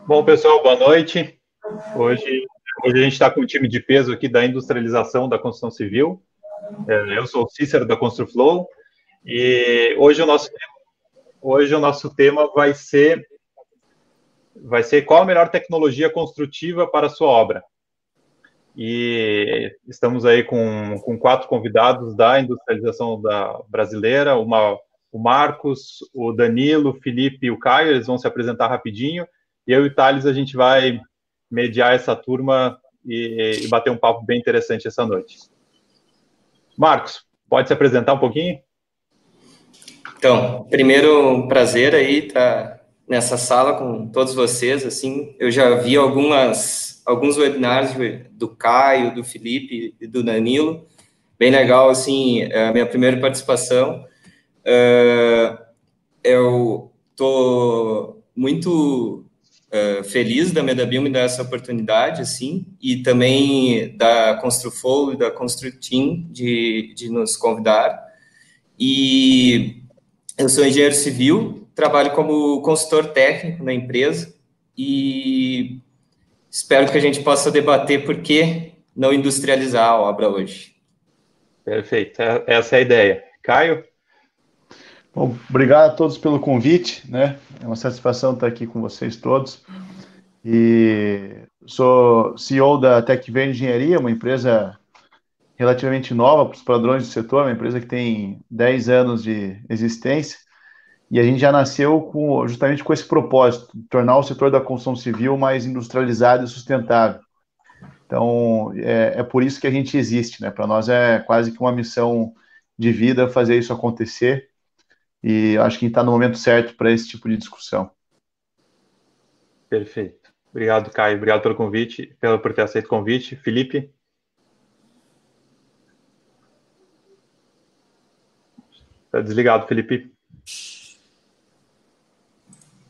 Bom, pessoal, boa noite. Hoje a gente está com um time de peso aqui da industrialização da construção civil. Eu sou o Cícero da Construflow e hoje o nosso tema vai ser qual a melhor tecnologia construtiva para a sua obra. E estamos aí com 4 convidados da industrialização brasileira, o Marcos, o Danilo, o Felipe e o Caio. Eles vão se apresentar rapidinho. E eu e o Thales, a gente vai mediar essa turma e bater um papo bem interessante essa noite. Marcos, pode se apresentar um pouquinho? Então, primeiro, um prazer aí estar nessa sala com todos vocês. Assim, eu já vi alguns webinars do Caio, do Felipe e do Danilo. Bem legal, assim, a minha primeira participação. Eu estou muito feliz da Medabio me dar essa oportunidade, assim, e também da Construflow e da Construteam de nos convidar. E eu sou engenheiro civil, trabalho como consultor técnico na empresa e espero que a gente possa debater por que não industrializar a obra hoje. Perfeito, essa é a ideia. Caio? Bom, obrigado a todos pelo convite, né? É uma satisfação estar aqui com vocês todos. E sou CEO da TecVer Engenharia, uma empresa relativamente nova para os padrões do setor, uma empresa que tem 10 anos de existência, e a gente já nasceu justamente com esse propósito, tornar o setor da construção civil mais industrializado e sustentável. Então, é por isso que a gente existe, né? Para nós é quase que uma missão de vida fazer isso acontecer, e acho que a gente está no momento certo para esse tipo de discussão. Perfeito. Obrigado, Caio. Obrigado pelo convite, por ter aceito o convite. Felipe? Está desligado, Felipe.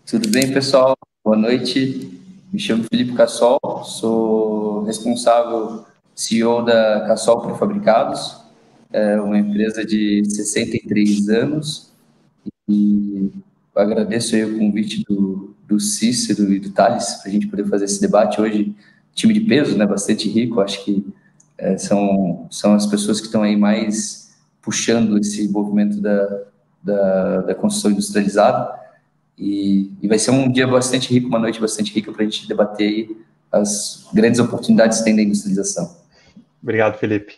Tudo bem, pessoal? Boa noite. Me chamo Felipe Cassol, sou responsável CEO da Cassol Prefabricados, uma empresa de 63 anos, e agradeço aí o convite do Cícero e do Thales para a gente poder fazer esse debate hoje. Time de peso, né? Bastante rico, acho que são as pessoas que estão aí mais puxando esse movimento da construção industrializada. E vai ser um dia bastante rico, uma noite bastante rica para a gente debater aí as grandes oportunidades que tem da industrialização. Obrigado, Felipe.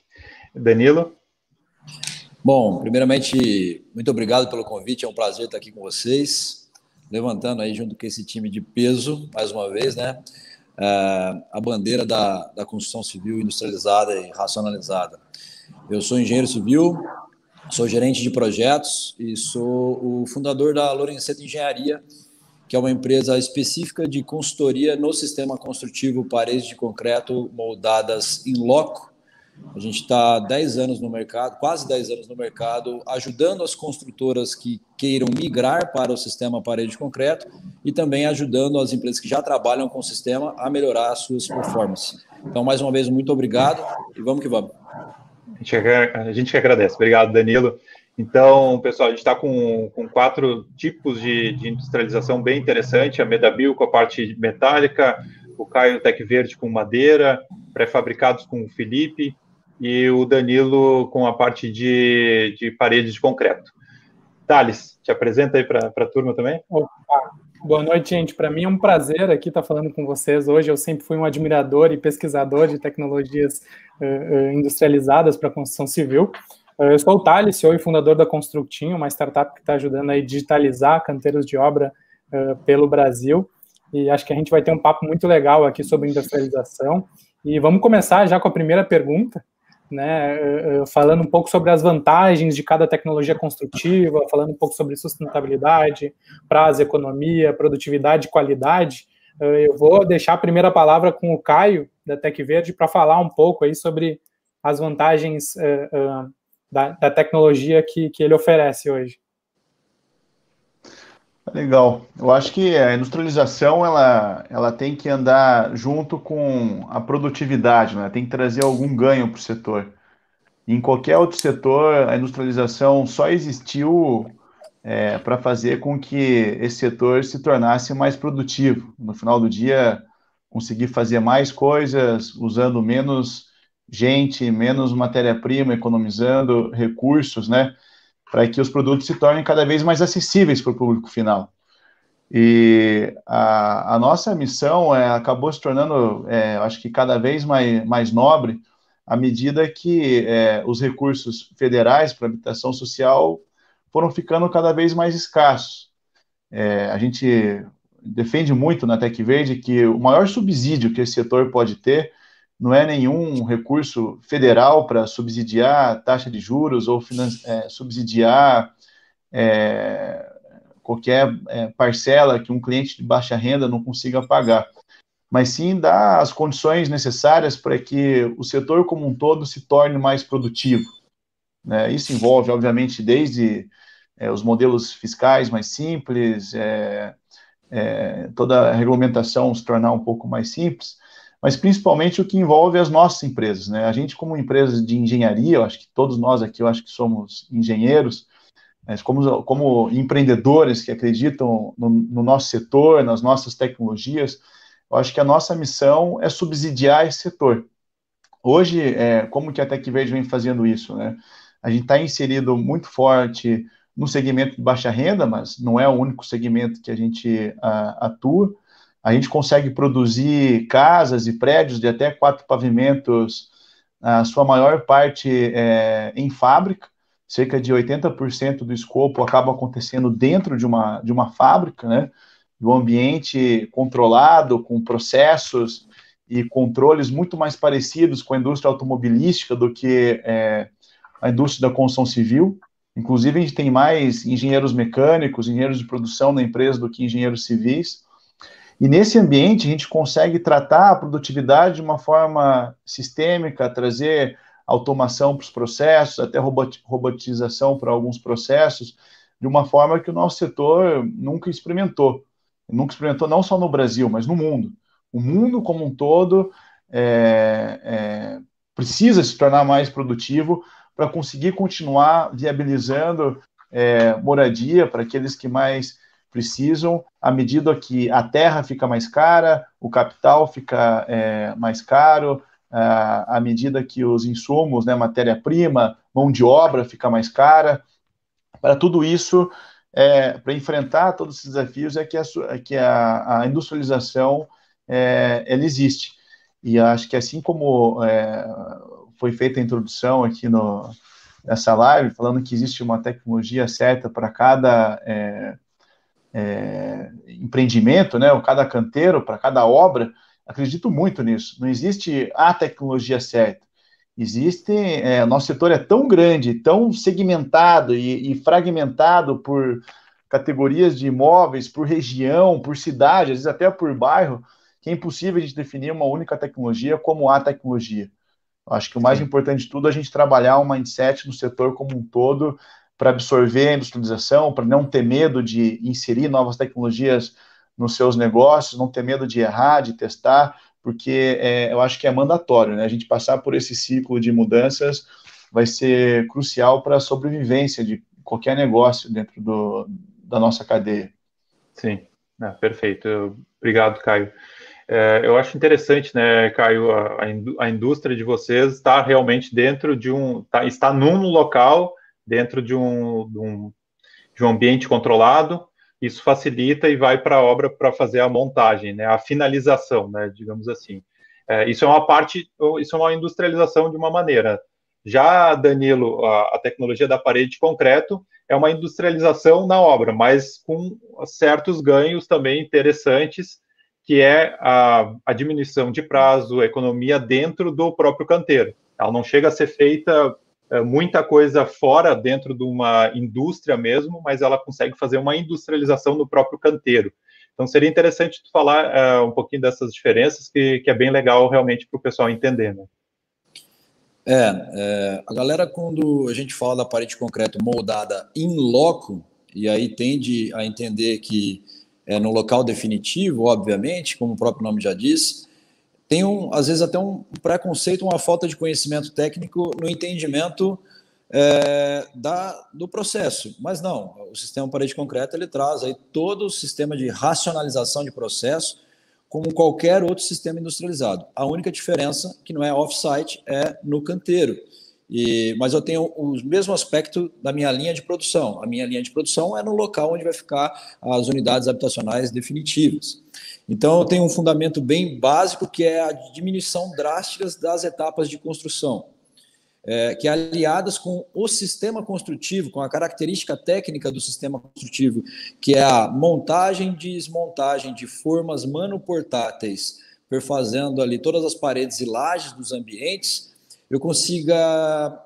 Danilo? Bom, primeiramente, muito obrigado pelo convite, é um prazer estar aqui com vocês, levantando aí junto com esse time de peso, mais uma vez, né, a bandeira da construção civil industrializada e racionalizada. Eu sou engenheiro civil, sou gerente de projetos e sou o fundador da Lorenzetti Engenharia, que é uma empresa específica de consultoria no sistema construtivo paredes de concreto moldadas em loco. A gente está 10 anos no mercado, quase 10 anos no mercado, ajudando as construtoras que queiram migrar para o sistema parede de concreto e também ajudando as empresas que já trabalham com o sistema a melhorar as suas performances. Então, mais uma vez, muito obrigado e vamos que vamos. A gente que agradece. Obrigado, Danilo. Então, pessoal, a gente está com 4 tipos de industrialização bem interessante. A Medabio com a parte metálica, o Caio TecVerde com madeira, pré-fabricados com o Felipe e o Danilo com a parte de paredes de concreto. Thales, te apresenta aí para a turma também. Opa. Boa noite, gente. Para mim é um prazer aqui estar falando com vocês hoje. Eu sempre fui um admirador e pesquisador de tecnologias industrializadas para a construção civil. Eu sou o Thales, CEO e fundador da Construteam, uma startup que está ajudando a digitalizar canteiros de obra pelo Brasil. E acho que a gente vai ter um papo muito legal aqui sobre industrialização. E vamos começar já com a primeira pergunta, né, falando um pouco sobre as vantagens de cada tecnologia construtiva, falando um pouco sobre sustentabilidade, prazo, economia, produtividade e qualidade. Eu vou deixar a primeira palavra com o Caio, da TecVerde, para falar um pouco aí sobre as vantagens da tecnologia que ele oferece hoje. Legal. Eu acho que a industrialização ela tem que andar junto com a produtividade, né? Tem que trazer algum ganho para o setor. Em qualquer outro setor, a industrialização só existiu para fazer com que esse setor se tornasse mais produtivo. No final do dia, conseguir fazer mais coisas usando menos gente, menos matéria-prima, economizando recursos, né, para que os produtos se tornem cada vez mais acessíveis para o público final. E a nossa missão acabou se tornando, acho que cada vez mais nobre, à medida que os recursos federais para habitação social foram ficando cada vez mais escassos. A gente defende muito na Tec Verde que o maior subsídio que esse setor pode ter não é nenhum recurso federal para subsidiar taxa de juros ou subsidiar qualquer parcela que um cliente de baixa renda não consiga pagar, mas sim dar as condições necessárias para que o setor como um todo se torne mais produtivo, né? Isso envolve, obviamente, desde os modelos fiscais mais simples, toda a regulamentação se tornar um pouco mais simples, mas principalmente o que envolve as nossas empresas, né? A gente, como empresa de engenharia, eu acho que todos nós aqui, eu acho que somos engenheiros, mas como empreendedores que acreditam no nosso setor, nas nossas tecnologias, eu acho que a nossa missão é subsidiar esse setor. Hoje, como que a Tec Verde vem fazendo isso, né? A gente está inserido muito forte no segmento de baixa renda, mas não é o único segmento que a gente atua. A gente consegue produzir casas e prédios de até 4 pavimentos, a sua maior parte em fábrica. Cerca de 80% do escopo acaba acontecendo dentro de uma fábrica, né? De um ambiente controlado, com processos e controles muito mais parecidos com a indústria automobilística do que a indústria da construção civil. Inclusive, a gente tem mais engenheiros mecânicos, engenheiros de produção na empresa do que engenheiros civis. E nesse ambiente, a gente consegue tratar a produtividade de uma forma sistêmica, trazer automação para os processos, até robotização para alguns processos, de uma forma que o nosso setor nunca experimentou. Nunca experimentou não só no Brasil, mas no mundo. O mundo como um todo precisa se tornar mais produtivo para conseguir continuar viabilizando moradia para aqueles que mais precisam, à medida que a terra fica mais cara, o capital fica mais caro, à medida que os insumos, né, matéria-prima, mão de obra fica mais cara. Para tudo isso, para enfrentar todos esses desafios, que a industrialização ela existe. E acho que assim como foi feita a introdução aqui nessa live, falando que existe uma tecnologia certa para cada empreendimento, né, ou cada canteiro, para cada obra, acredito muito nisso. Não existe a tecnologia certa. Nosso setor é tão grande, tão segmentado e fragmentado por categorias de imóveis, por região, por cidade, às vezes até por bairro, que é impossível a gente definir uma única tecnologia como a tecnologia. Acho que o mais importante de tudo é a gente trabalhar um mindset no setor como um todo para absorver a industrialização, para não ter medo de inserir novas tecnologias nos seus negócios, não ter medo de errar, de testar, porque eu acho que é mandatório, né? A gente passar por esse ciclo de mudanças vai ser crucial para a sobrevivência de qualquer negócio dentro da nossa cadeia. Sim, perfeito. Obrigado, Caio. Eu acho interessante, né, Caio, a indústria de vocês está realmente dentro de está num local, dentro de um ambiente controlado. Isso facilita e vai para a obra para fazer a montagem, né, a finalização, né, digamos assim. Isso é uma industrialização de uma maneira. Já, Danilo, a tecnologia da parede de concreto é uma industrialização na obra, mas com certos ganhos também interessantes, que é a diminuição de prazo, a economia dentro do próprio canteiro. Ela não chega a ser feita muita coisa fora, dentro de uma indústria mesmo, mas ela consegue fazer uma industrialização no próprio canteiro. Então, seria interessante tu falar um pouquinho dessas diferenças, que é bem legal realmente para o pessoal entender, né? A galera, quando a gente fala da parede de concreto moldada in loco, e aí tende a entender que no local definitivo, obviamente, como o próprio nome já diz, tem às vezes até um preconceito, uma falta de conhecimento técnico no entendimento do processo. Mas não, o sistema parede concreta ele traz aí todo o sistema de racionalização de processo, como qualquer outro sistema industrializado. A única diferença que não é off-site é no canteiro. Mas eu tenho o mesmo aspecto da minha linha de produção. A minha linha de produção é no local onde vai ficar as unidades habitacionais definitivas. Então, eu tenho um fundamento bem básico, que é a diminuição drástica das etapas de construção, que aliadas com o sistema construtivo, com a característica técnica do sistema construtivo, que é a montagem e desmontagem de formas manoportáteis, perfazendo ali todas as paredes e lajes dos ambientes, eu consiga,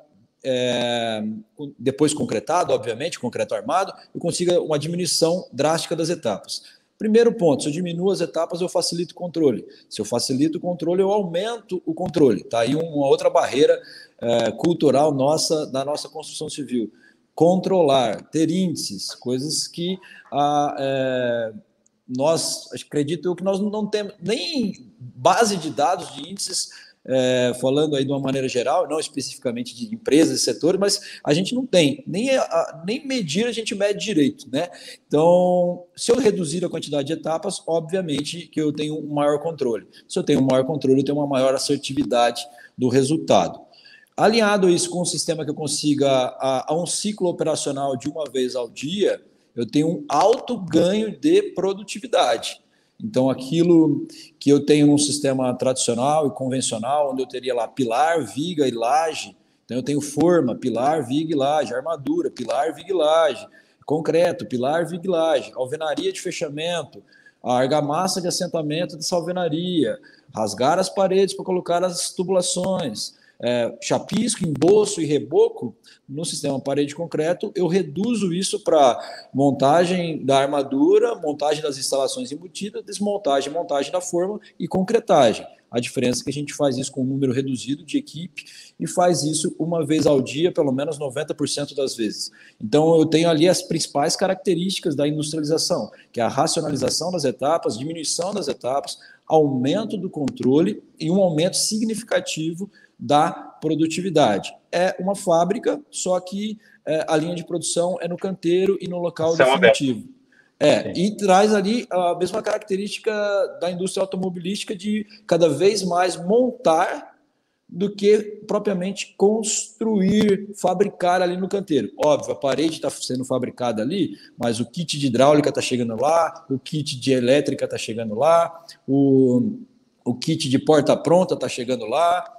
depois concretado, obviamente, concreto armado, eu consiga uma diminuição drástica das etapas. Primeiro ponto, se eu diminuo as etapas, eu facilito o controle. Se eu facilito o controle, eu aumento o controle. Está aí uma outra barreira cultural nossa, da nossa construção civil. Controlar, ter índices, coisas que acredito que nós não temos nem base de dados de índices, falando aí de uma maneira geral, não especificamente de empresas e setores, mas a gente não tem, nem medir a gente mede direito, né? Então, se eu reduzir a quantidade de etapas, obviamente que eu tenho um maior controle. Se eu tenho um maior controle, eu tenho uma maior assertividade do resultado. Alinhado isso com um sistema que eu consiga a um ciclo operacional de uma vez ao dia, eu tenho um alto ganho de produtividade. Então, aquilo que eu tenho num sistema tradicional e convencional, onde eu teria lá pilar, viga e laje, então eu tenho forma, pilar, viga e laje, armadura, pilar, viga e laje, concreto, pilar, viga e laje, alvenaria de fechamento, a argamassa de assentamento de alvenaria, rasgar as paredes para colocar as tubulações, chapisco, emboço e reboco. No sistema parede de concreto, eu reduzo isso para montagem da armadura, montagem das instalações embutidas, desmontagem, montagem da forma e concretagem. A diferença é que a gente faz isso com um número reduzido de equipe e faz isso uma vez ao dia, pelo menos 90% das vezes. Então, eu tenho ali as principais características da industrialização, que é a racionalização das etapas, diminuição das etapas, aumento do controle e um aumento significativo da produtividade. É uma fábrica, só que a linha de produção é no canteiro e no local definitivo. E traz ali a mesma característica da indústria automobilística de cada vez mais montar do que propriamente construir, fabricar ali no canteiro. Óbvio, a parede está sendo fabricada ali, mas o kit de hidráulica está chegando lá, o kit de elétrica está chegando lá, o kit de porta pronta está chegando lá.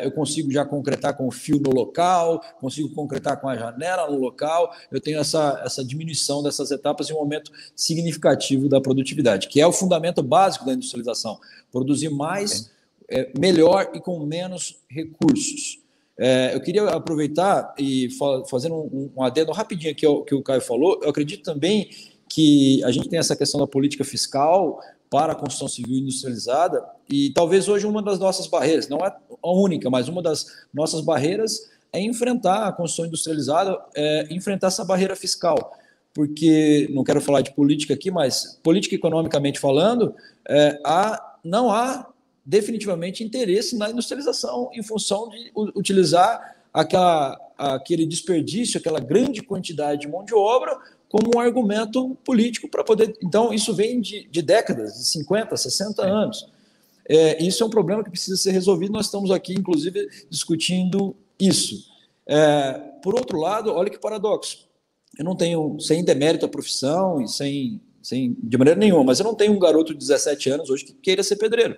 Eu consigo já concretar com o fio no local, consigo concretar com a janela no local, eu tenho essa diminuição dessas etapas e um aumento significativo da produtividade, que é o fundamento básico da industrialização, produzir mais, melhor e com menos recursos. Eu queria aproveitar e fazer um adendo rapidinho aqui ao que o Caio falou. Eu acredito também que a gente tem essa questão da política fiscal para a construção civil industrializada, e talvez hoje uma das nossas barreiras, não é a única, mas uma das nossas barreiras é enfrentar a construção industrializada, enfrentar essa barreira fiscal, porque, não quero falar de política aqui, mas política economicamente falando, não há definitivamente interesse na industrialização em função de utilizar aquele desperdício, aquela grande quantidade de mão de obra como um argumento político para poder... Então, isso vem de décadas, de 50, 60 anos. Isso é um problema que precisa ser resolvido, nós estamos aqui, inclusive, discutindo isso. Por outro lado, olha que paradoxo, eu não tenho, sem demérito à profissão e sem de maneira nenhuma, mas eu não tenho um garoto de 17 anos hoje que queira ser pedreiro.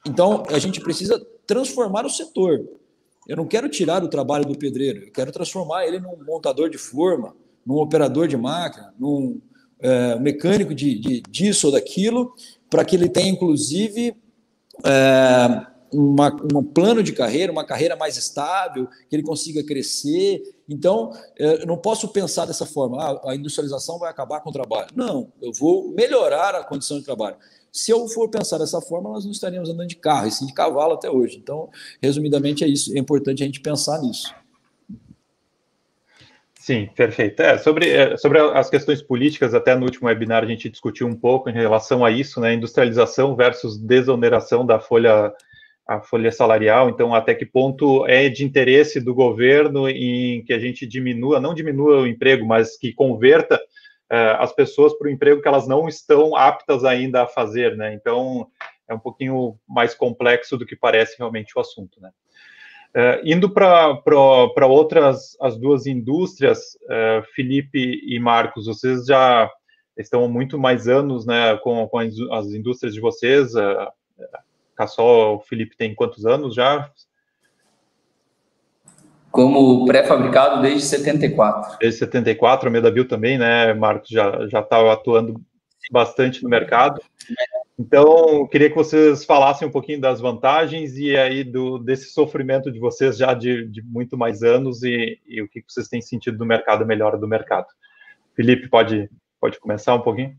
Então, a gente precisa transformar o setor. Eu não quero tirar o trabalho do pedreiro, eu quero transformar ele num montador de forma, num operador de máquina, num mecânico disso ou daquilo, para que ele tenha, inclusive, um plano de carreira, uma carreira mais estável, que ele consiga crescer. Então, eu não posso pensar dessa forma, a industrialização vai acabar com o trabalho. Não, eu vou melhorar a condição de trabalho. Se eu for pensar dessa forma, nós não estaríamos andando de carro, e sim de cavalo até hoje. Então, resumidamente, é isso. É importante a gente pensar nisso. Sim, perfeito. Sobre as questões políticas, até no último webinar a gente discutiu um pouco em relação a isso, né? Industrialização versus desoneração da folha a folha salarial, então até que ponto é de interesse do governo em que a gente não diminua o emprego, mas que converta as pessoas para o emprego que elas não estão aptas ainda a fazer, né? Então, é um pouquinho mais complexo do que parece realmente o assunto, né? Indo para outras, as duas indústrias, Felipe e Marcos, vocês já estão há muito mais anos, né, com as indústrias de vocês. Cassol, o Felipe tem quantos anos já? Como pré-fabricado desde 74. Desde 74, a Medavil também, né, Marcos, já estava atuando bastante no mercado. Então, queria que vocês falassem um pouquinho das vantagens e aí desse sofrimento de vocês já de muito mais anos e o que vocês têm sentido do mercado, melhora do mercado. Felipe, pode começar um pouquinho?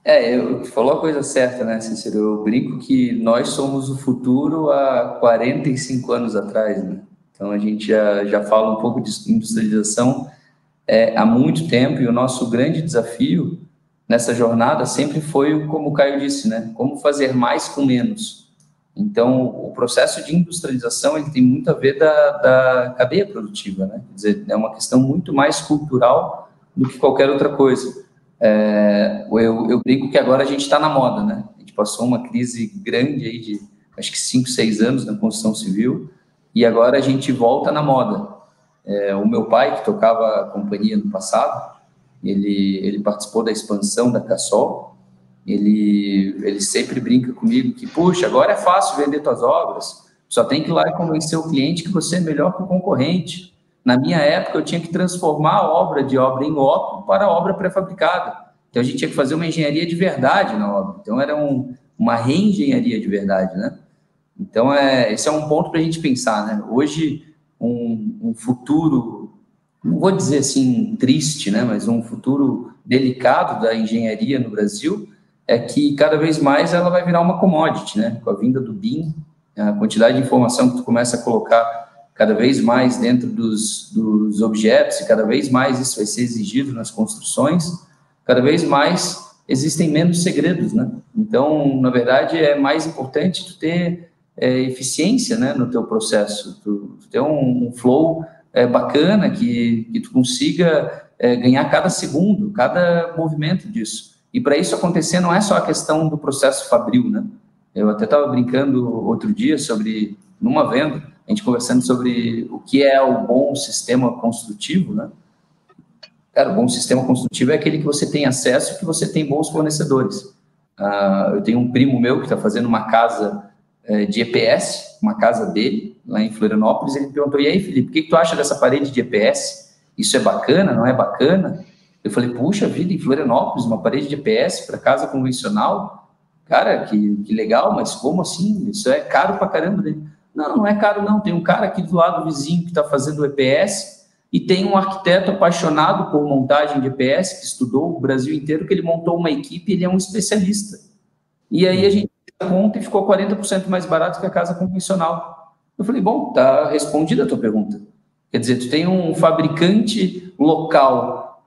Eu falou a coisa certa, né, Cícero? Eu brinco que nós somos o futuro há 45 anos atrás, né? Então, a gente já fala um pouco de industrialização há muito tempo, e o nosso grande desafio nessa jornada sempre foi, como o Caio disse, né? Como fazer mais com menos. Então, o processo de industrialização ele tem muito a ver da cadeia produtiva, né? Quer dizer, é uma questão muito mais cultural do que qualquer outra coisa. Eu brinco que agora a gente está na moda, né? A gente passou uma crise grande aí de, acho que 5, 6 anos na construção civil, e agora a gente volta na moda. O meu pai, que tocava a companhia no passado, ele participou da expansão da Cassol, ele sempre brinca comigo que, puxa, agora é fácil vender tuas obras, só tem que ir lá e convencer o cliente que você é melhor que o concorrente. Na minha época, eu tinha que transformar a obra de obra em loco para obra pré-fabricada. Então, a gente tinha que fazer uma engenharia de verdade na obra. Então, era uma reengenharia de verdade, né? Então, esse é um ponto para a gente pensar, né? Hoje, um futuro, não vou dizer assim triste, né? Mas um futuro delicado da engenharia no Brasil é que cada vez mais ela vai virar uma commodity, né? Com a vinda do BIM, a quantidade de informação que tu começa a colocar cada vez mais dentro dos objetos, e cada vez mais isso vai ser exigido nas construções, cada vez mais existem menos segredos, né? Então, na verdade, é mais importante tu ter eficiência, né, no teu processo, tu ter um flow bacana, que tu consiga ganhar cada segundo, cada movimento disso. E para isso acontecer, não é só a questão do processo fabril, né? Eu até estava brincando outro dia sobre, numa venda, a gente conversando sobre o que é o bom sistema construtivo, né? Cara, o bom sistema construtivo é aquele que você tem acesso e que você tem bons fornecedores. Eu tenho um primo meu que está fazendo uma casa de EPS, uma casa dele, lá em Florianópolis. Ele me perguntou, e aí, Felipe, o que tu acha dessa parede de EPS? Isso é bacana, não é bacana? Eu falei, puxa vida, em Florianópolis, uma parede de EPS para casa convencional? Cara, que legal, mas como assim? Isso é caro pra caramba dele. Não é caro não, tem um cara aqui do lado vizinho que está fazendo o EPS e tem um arquiteto apaixonado por montagem de EPS, que estudou o Brasil inteiro, que ele montou uma equipe, ele é um especialista. E aí a gente fez a conta e ficou 40% mais barato que a casa convencional. Eu falei, bom, tá respondida a tua pergunta. Quer dizer, tu tem um fabricante local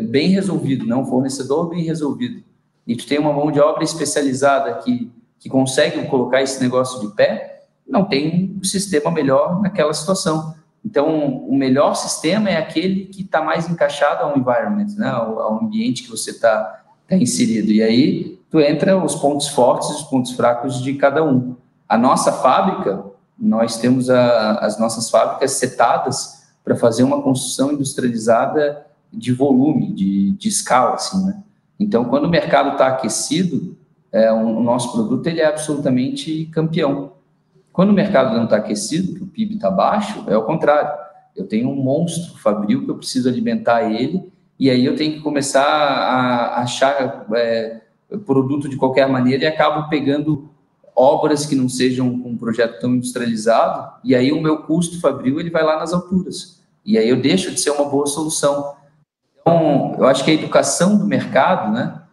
bem resolvido, né? Um fornecedor bem resolvido, e tu tem uma mão de obra especializada que consegue colocar esse negócio de pé, não tem um sistema melhor naquela situação. Então, o melhor sistema é aquele que está mais encaixado ao environment, né? ao ambiente que você está inserido. E aí, tu entra os pontos fortes e os pontos fracos de cada um. A nossa fábrica, nós temos as nossas fábricas setadas para fazer uma construção industrializada de volume, de escala, assim, né? Então, quando o mercado está aquecido, o nosso produto ele é absolutamente campeão. Quando o mercado não está aquecido, que o PIB está baixo, é o contrário. Eu tenho um monstro fabril que eu preciso alimentar ele, e aí eu tenho que começar a achar produto de qualquer maneira e acabo pegando obras que não sejam um projeto tão industrializado, e aí o meu custo fabril ele vai lá nas alturas. E aí eu deixo de ser uma boa solução. Então, eu acho que a educação do mercado, né,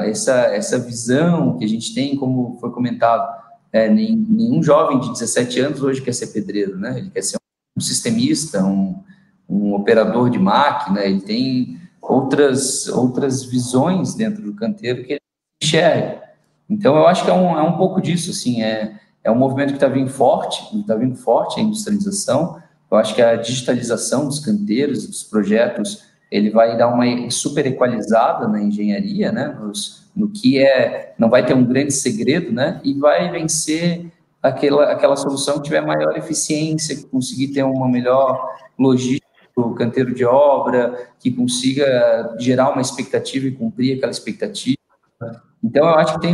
essa visão que a gente tem, como foi comentado, nenhum jovem de 17 anos hoje quer ser pedreiro, né? Ele quer ser um sistemista, um operador de máquina, ele tem outras visões dentro do canteiro que ele enxerga. Então, eu acho que é um pouco disso, assim, é um movimento que está vindo forte, a industrialização. Eu acho que a digitalização dos canteiros, dos projetos, ele vai dar uma super equalizada na engenharia, né, no que não vai ter um grande segredo, né, e vai vencer aquela solução que tiver maior eficiência, que conseguir ter uma melhor logística do canteiro de obra, que consiga gerar uma expectativa e cumprir aquela expectativa. Então, eu acho que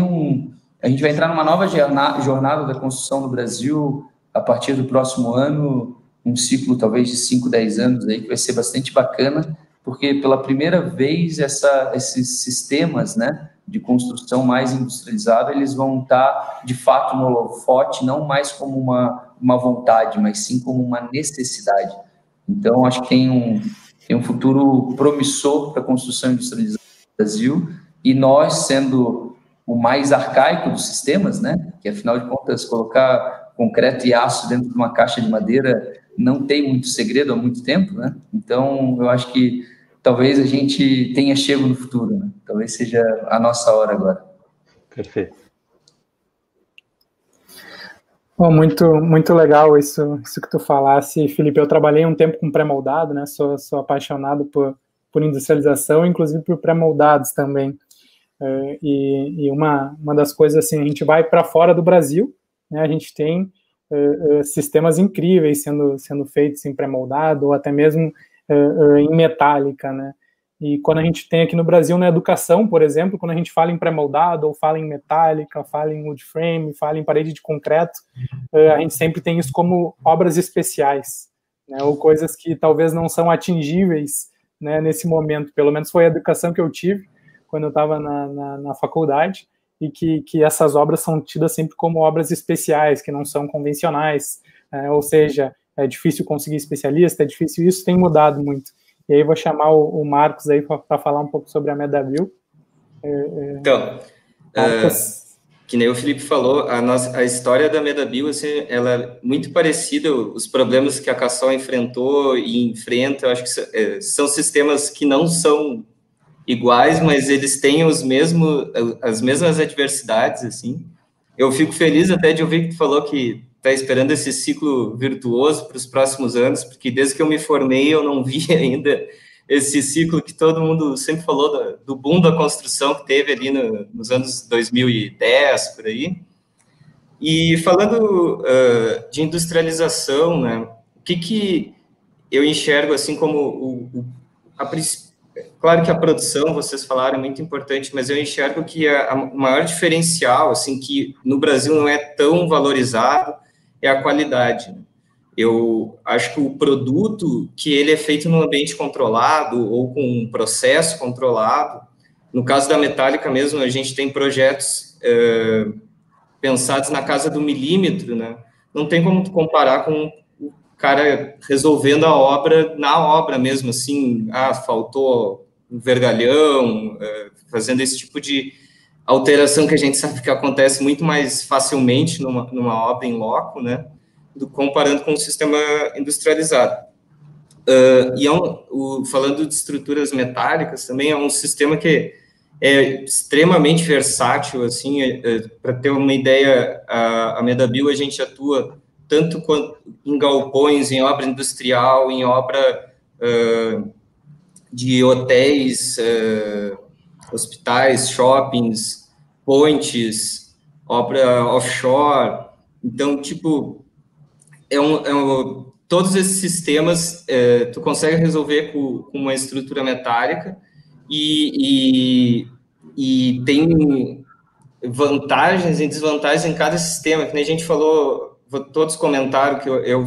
a gente vai entrar numa nova jornada da construção no Brasil a partir do próximo ano, um ciclo talvez de 5, 10 anos aí, que vai ser bastante bacana, porque pela primeira vez esses sistemas, né, de construção mais industrializada, eles vão estar, de fato, no holofote, não mais como uma vontade, mas sim como uma necessidade. Então, acho que tem um futuro promissor para a construção industrializada no Brasil, e nós, sendo o mais arcaico dos sistemas, né, que afinal de contas, colocar concreto e aço dentro de uma caixa de madeira não tem muito segredo há muito tempo, né? Então, eu acho que talvez a gente tenha chego no futuro, né? Talvez seja a nossa hora agora. Perfeito. Bom, muito legal isso que tu falasse, Felipe. Eu trabalhei um tempo com pré-moldado, né? Sou apaixonado por industrialização, inclusive por pré-moldados também. E uma das coisas, assim, a gente vai para fora do Brasil, né? A gente tem sistemas incríveis sendo feitos em pré-moldado, ou até mesmo em metálica, né? E quando a gente tem aqui no Brasil, na educação, por exemplo, quando a gente fala em pré-moldado, ou fala em metálica, fala em wood frame, fala em parede de concreto, a gente sempre tem isso como obras especiais, né? Ou coisas que talvez não são atingíveis, né, nesse momento. Pelo menos foi a educação que eu tive quando eu estava na faculdade, e que essas obras são tidas sempre como obras especiais, que não são convencionais, ou seja, é difícil conseguir especialista, é difícil, isso tem mudado muito. E aí vou chamar o Marcos aí para falar um pouco sobre a Medavil. Então, que nem o Felipe falou, a história da Medavil, assim, ela é muito parecida, os problemas que a Cassol enfrentou e enfrenta, eu acho que são sistemas que não são iguais, mas eles têm as mesmas adversidades, assim. Eu fico feliz até de ouvir que tu falou que está esperando esse ciclo virtuoso para os próximos anos, porque desde que eu me formei eu não vi ainda esse ciclo que todo mundo sempre falou do boom da construção que teve ali nos anos 2010, por aí. E falando de industrialização, né, o que eu enxergo assim como claro que a produção, vocês falaram, é muito importante, mas eu enxergo que o maior diferencial, assim, que no Brasil não é tão valorizado, é a qualidade. Eu acho que o produto, que ele é feito num ambiente controlado ou com um processo controlado, no caso da metálica mesmo, a gente tem projetos pensados na casa do milímetro, né? Não tem como tu comparar com o cara resolvendo a obra na obra mesmo, assim, faltou um vergalhão, fazendo esse tipo de alteração que a gente sabe que acontece muito mais facilmente numa obra em loco, né, comparando com o sistema industrializado. Falando de estruturas metálicas, também é um sistema que é extremamente versátil, assim, para ter uma ideia, a Medavil, a gente atua tanto em galpões, em obra industrial, em obra de hotéis, hospitais, shoppings, pontes, obra offshore. Então, tipo, todos esses sistemas tu consegue resolver com uma estrutura metálica e tem vantagens e desvantagens em cada sistema, que nem a gente falou, todos comentaram que eu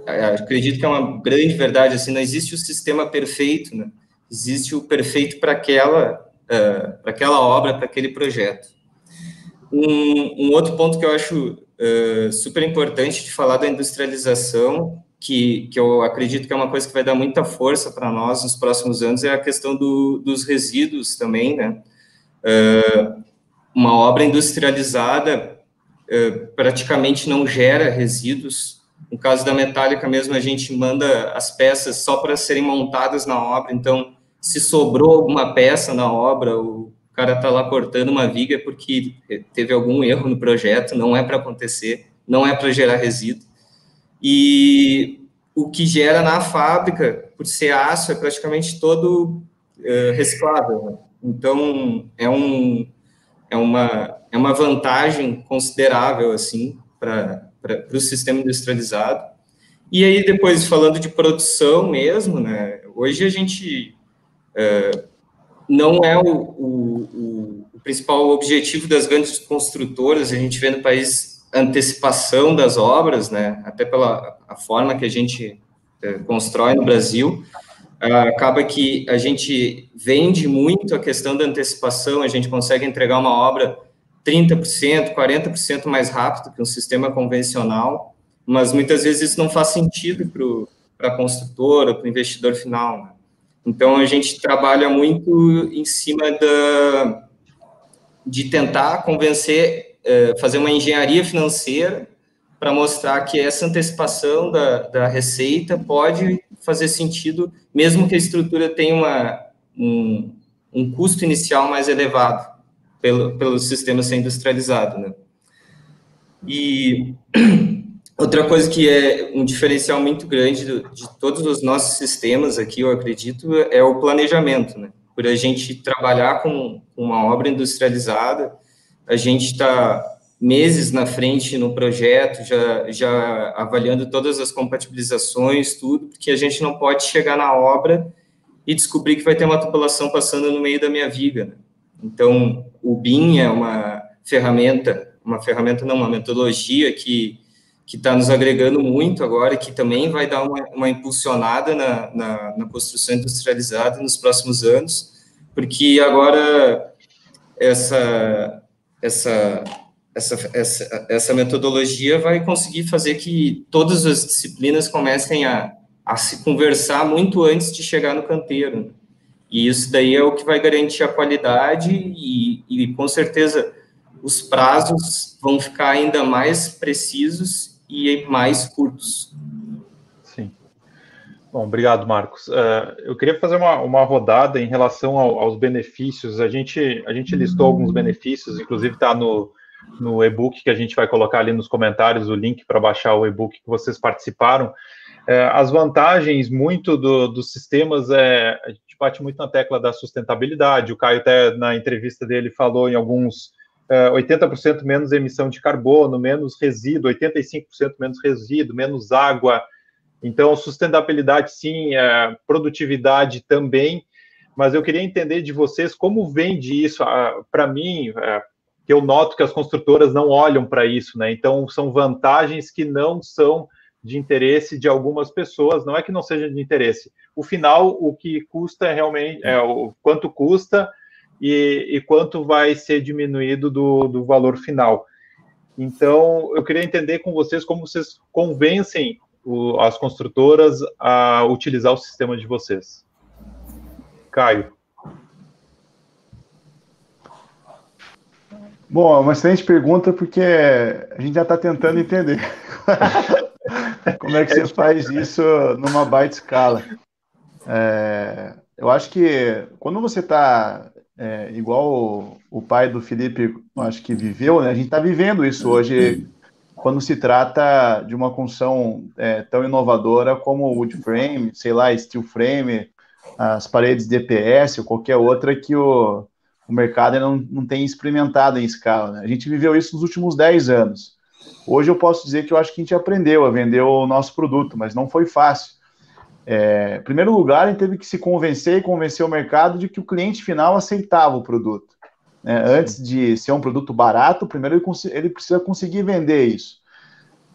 acredito que é uma grande verdade, assim, não existe o sistema perfeito, né? Existe o perfeito para aquela obra, para aquele projeto. Um outro ponto que eu acho super importante de falar da industrialização, que eu acredito que é uma coisa que vai dar muita força para nós nos próximos anos, é a questão dos resíduos também, né? Uma obra industrializada praticamente não gera resíduos. No caso da metálica mesmo, a gente manda as peças só para serem montadas na obra, então, se sobrou alguma peça na obra, o cara está lá cortando uma viga porque teve algum erro no projeto, não é para acontecer, não é para gerar resíduo. E o que gera na fábrica, por ser aço, é praticamente todo reciclável, né? Então, é uma vantagem considerável, assim, para o sistema industrializado. E aí, depois, falando de produção mesmo, né, hoje a gente não é o principal objetivo das grandes construtoras, a gente vê no país antecipação das obras, né, até pela a forma que a gente constrói no Brasil, acaba que a gente vende muito a questão da antecipação, a gente consegue entregar uma obra 30%, 40% mais rápido que um sistema convencional, mas muitas vezes isso não faz sentido para a construtora, para o investidor final, né? Então, a gente trabalha muito em cima de tentar convencer, fazer uma engenharia financeira para mostrar que essa antecipação da receita pode fazer sentido, mesmo que a estrutura tenha um custo inicial mais elevado pelo sistema ser industrializado, né? E outra coisa que é um diferencial muito grande de todos os nossos sistemas aqui, eu acredito, é o planejamento, né? Por a gente trabalhar com uma obra industrializada, a gente está meses na frente no projeto, já avaliando todas as compatibilizações, tudo, porque a gente não pode chegar na obra e descobrir que vai ter uma tubulação passando no meio da minha viga, né? Então, o BIM é uma metodologia que está nos agregando muito agora, que também vai dar uma impulsionada na construção industrializada nos próximos anos, porque agora essa metodologia vai conseguir fazer que todas as disciplinas comecem a se conversar muito antes de chegar no canteiro. E isso daí é o que vai garantir a qualidade e com certeza, os prazos vão ficar ainda mais precisos e mais curtos. Sim. Bom, obrigado, Marcos. Eu queria fazer uma rodada em relação aos benefícios. A gente listou alguns benefícios, inclusive está no e-book que a gente vai colocar ali nos comentários, o link para baixar o e-book que vocês participaram. As vantagens muito dos sistemas, a gente bate muito na tecla da sustentabilidade. O Caio até na entrevista dele falou em alguns 80% menos emissão de carbono, menos resíduo, 85% menos resíduo, menos água. Então, sustentabilidade sim, produtividade também, mas eu queria entender de vocês como vende isso. Para mim, que eu noto que as construtoras não olham para isso, né? Então, são vantagens que não são de interesse de algumas pessoas, não é que não seja de interesse. O final, o que custa realmente, o quanto custa e quanto vai ser diminuído do valor final. Então, eu queria entender com vocês como vocês convencem as construtoras a utilizar o sistema de vocês. Caio. Bom, é uma excelente pergunta, porque a gente já está tentando entender como é que você faz isso numa baita escala. Eu acho que quando você está igual o pai do Felipe, acho que viveu, né? A gente está vivendo isso hoje quando se trata de uma construção tão inovadora como o wood frame, sei lá, steel frame, as paredes DPS ou qualquer outra que o mercado não tem experimentado em escala, né? A gente viveu isso nos últimos 10 anos. Hoje eu posso dizer que eu acho que a gente aprendeu a vender o nosso produto, mas não foi fácil. Em primeiro lugar, a gente teve que se convencer e convencer o mercado de que o cliente final aceitava o produto, né? Antes de ser um produto barato, primeiro ele precisa conseguir vender isso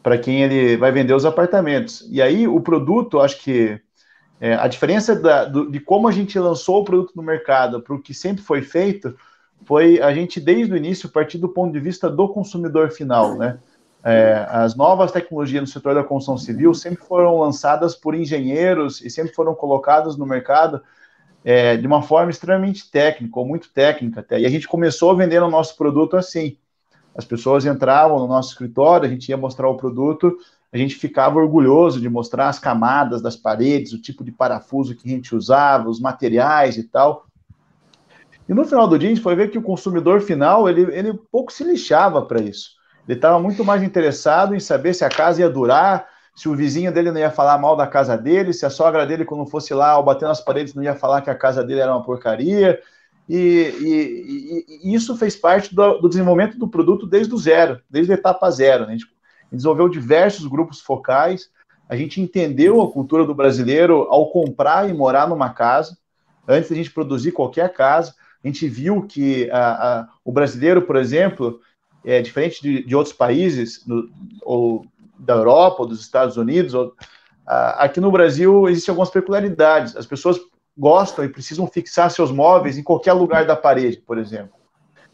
para quem ele vai vender os apartamentos. E aí o produto, acho que a diferença de como a gente lançou o produto no mercado para o que sempre foi feito foi a gente, desde o início, partir do ponto de vista do consumidor final, né? As novas tecnologias no setor da construção civil sempre foram lançadas por engenheiros e sempre foram colocadas no mercado de uma forma extremamente técnica, ou muito técnica até. E a gente começou vendendo o nosso produto assim. As pessoas entravam no nosso escritório, a gente ia mostrar o produto, a gente ficava orgulhoso de mostrar as camadas das paredes, o tipo de parafuso que a gente usava, os materiais e tal. E no final do dia, a gente foi ver que o consumidor final, ele pouco se lixava para isso. Ele estava muito mais interessado em saber se a casa ia durar, se o vizinho dele não ia falar mal da casa dele, se a sogra dele, quando fosse lá, ao bater nas paredes, não ia falar que a casa dele era uma porcaria. E isso fez parte do desenvolvimento do produto desde o zero, desde a etapa zero. Né? A gente desenvolveu diversos grupos focais, a gente entendeu a cultura do brasileiro ao comprar e morar numa casa, antes da gente produzir qualquer casa. A gente viu que o brasileiro, por exemplo, é diferente de outros países, ou da Europa, ou dos Estados Unidos, aqui no Brasil existem algumas peculiaridades. As pessoas gostam e precisam fixar seus móveis em qualquer lugar da parede, por exemplo.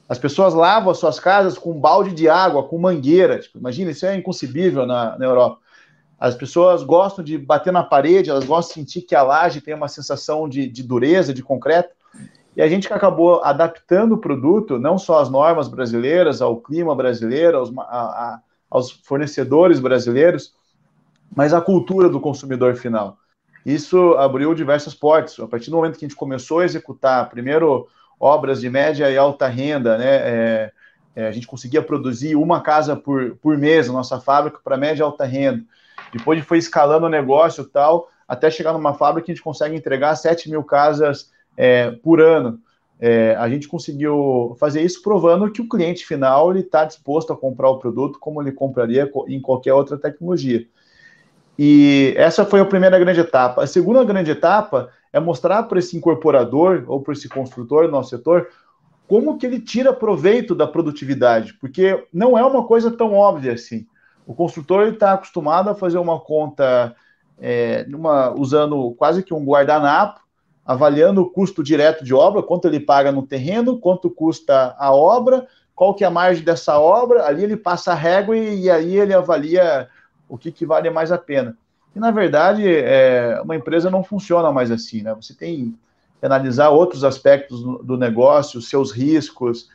As pessoas lavam as suas casas com um balde de água, com mangueira. Tipo, imagina, isso é inconcebível na Europa. As pessoas gostam de bater na parede, elas gostam de sentir que a laje tem uma sensação de dureza, de concreto. E a gente acabou adaptando o produto, não só às normas brasileiras, ao clima brasileiro, aos fornecedores brasileiros, mas à cultura do consumidor final. Isso abriu diversas portas. A partir do momento que a gente começou a executar, primeiro, obras de média e alta renda, né? A gente conseguia produzir uma casa por mês na nossa fábrica para média e alta renda. Depois a gente foi escalando o negócio e tal, até chegar numa fábrica que a gente consegue entregar 7 mil casas por ano. A gente conseguiu fazer isso provando que o cliente final está disposto a comprar o produto como ele compraria em qualquer outra tecnologia. E essa foi a primeira grande etapa. A segunda grande etapa é mostrar para esse incorporador ou para esse construtor do nosso setor como que ele tira proveito da produtividade, porque não é uma coisa tão óbvia assim. O construtor está acostumado a fazer uma conta usando quase que um guardanapo, avaliando o custo direto de obra, quanto ele paga no terreno, quanto custa a obra, qual que é a margem dessa obra, ali ele passa a régua e aí ele avalia o que vale mais a pena. E, na verdade, uma empresa não funciona mais assim, né? Você tem que analisar outros aspectos do negócio, os seus riscos,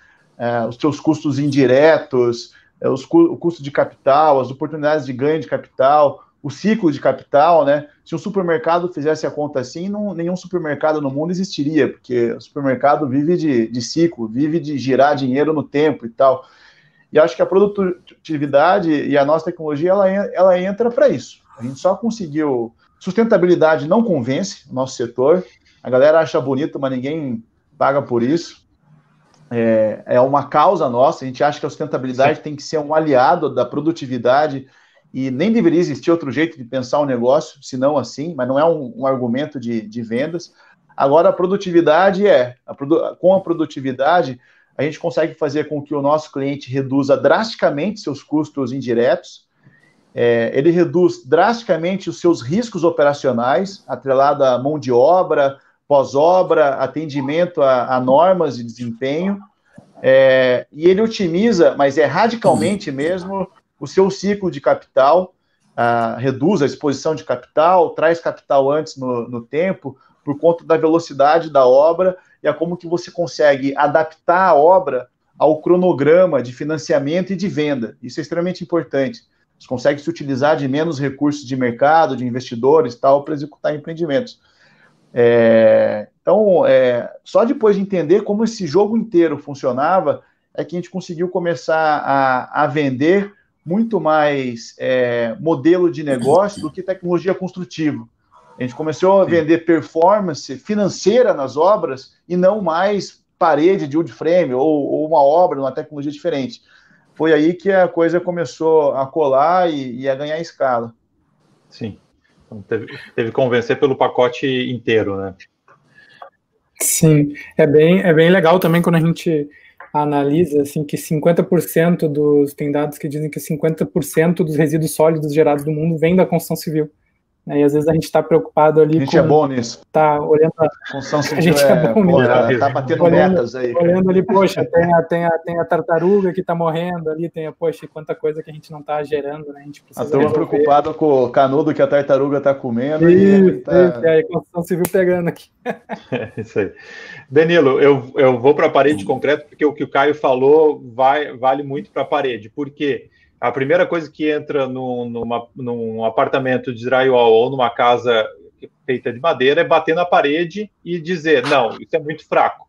os seus custos indiretos, o custo de capital, as oportunidades de ganho de capital, o ciclo de capital, né? Se um supermercado fizesse a conta assim, nenhum supermercado no mundo existiria, porque o supermercado vive de ciclo, vive de girar dinheiro no tempo e tal. E acho que a produtividade e a nossa tecnologia, ela entra para isso. A gente só conseguiu... Sustentabilidade não convence o nosso setor. A galera acha bonito, mas ninguém paga por isso. É uma causa nossa. A gente acha que a sustentabilidade tem que ser um aliado da produtividade e nem deveria existir outro jeito de pensar um negócio, senão assim, mas não é um argumento de vendas. Agora, a produtividade com a produtividade, a gente consegue fazer com que o nosso cliente reduza drasticamente seus custos indiretos, ele reduz drasticamente os seus riscos operacionais, atrelado à mão de obra, pós-obra, atendimento a normas de desempenho, e ele otimiza, mas radicalmente mesmo, o seu ciclo de capital, reduz a exposição de capital, traz capital antes no tempo, por conta da velocidade da obra, e como que você consegue adaptar a obra ao cronograma de financiamento e de venda. Isso é extremamente importante. Você consegue se utilizar de menos recursos de mercado, de investidores e tal, para executar empreendimentos. Então, só depois de entender como esse jogo inteiro funcionava, é que a gente conseguiu começar a vender muito mais modelo de negócio do que tecnologia construtiva. A gente começou a vender performance financeira nas obras e não mais parede de wood frame ou uma obra, uma tecnologia diferente. Foi aí que a coisa começou a colar e a ganhar escala. Sim. Então, teve que convencer pelo pacote inteiro, né? Sim. É bem legal também quando a gente analisa assim, que 50% tem dados que dizem que 50% dos resíduos sólidos gerados no mundo vem da construção civil. E às vezes a gente está preocupado ali. A gente é bom nisso. Tá olhando construção civil, a gente é bom nisso. Está batendo metas aí. Olhando ali, poxa, tem a tartaruga que está morrendo ali, poxa, quanta coisa que a gente não está gerando, né? A gente precisa. Estou preocupado com o canudo que a tartaruga está comendo. Isso, a construção civil pegando aqui. Isso aí. Danilo, eu vou para a parede de concreto porque o que o Caio falou vale muito para a parede. Por quê? A primeira coisa que entra num apartamento de drywall ou numa casa feita de madeira é bater na parede e dizer, não, isso é muito fraco.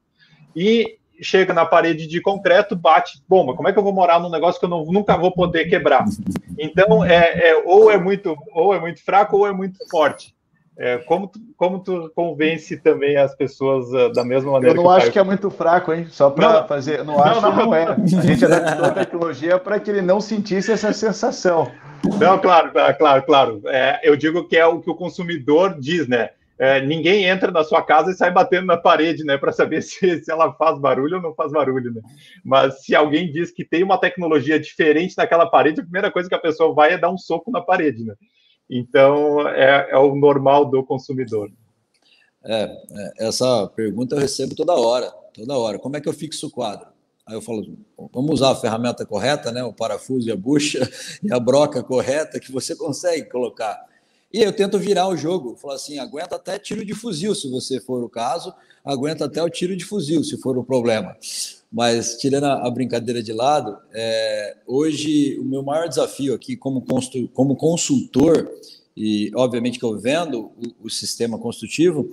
e chega na parede de concreto, bate, bom, mas como é que eu vou morar num negócio que eu nunca vou poder quebrar? Então, ou é muito fraco ou é muito forte. Como tu convence também as pessoas da mesma maneira? Eu não acho que é muito fraco, hein? Só para fazer. Não acho que não é. A gente adaptou a tecnologia para que ele não sentisse essa sensação. Não, claro. Eu digo que é o que o consumidor diz, né? Ninguém entra na sua casa e sai batendo na parede, né? Para saber se ela faz barulho ou não faz barulho, né? Mas se alguém diz que tem uma tecnologia diferente naquela parede, a primeira coisa que a pessoa vai é dar um soco na parede, né? Então, é o normal do consumidor. Essa pergunta eu recebo toda hora. Como é que eu fixo o quadro? Aí eu falo, vamos usar a ferramenta correta, né? O parafuso e a bucha e a broca correta que você consegue colocar. E eu tento virar o jogo, falar assim, aguenta até tiro de fuzil, se você for o caso, aguenta até o tiro de fuzil, se for o problema. Mas, tirando a brincadeira de lado, hoje o meu maior desafio aqui como consultor, e obviamente que eu vendo o sistema construtivo,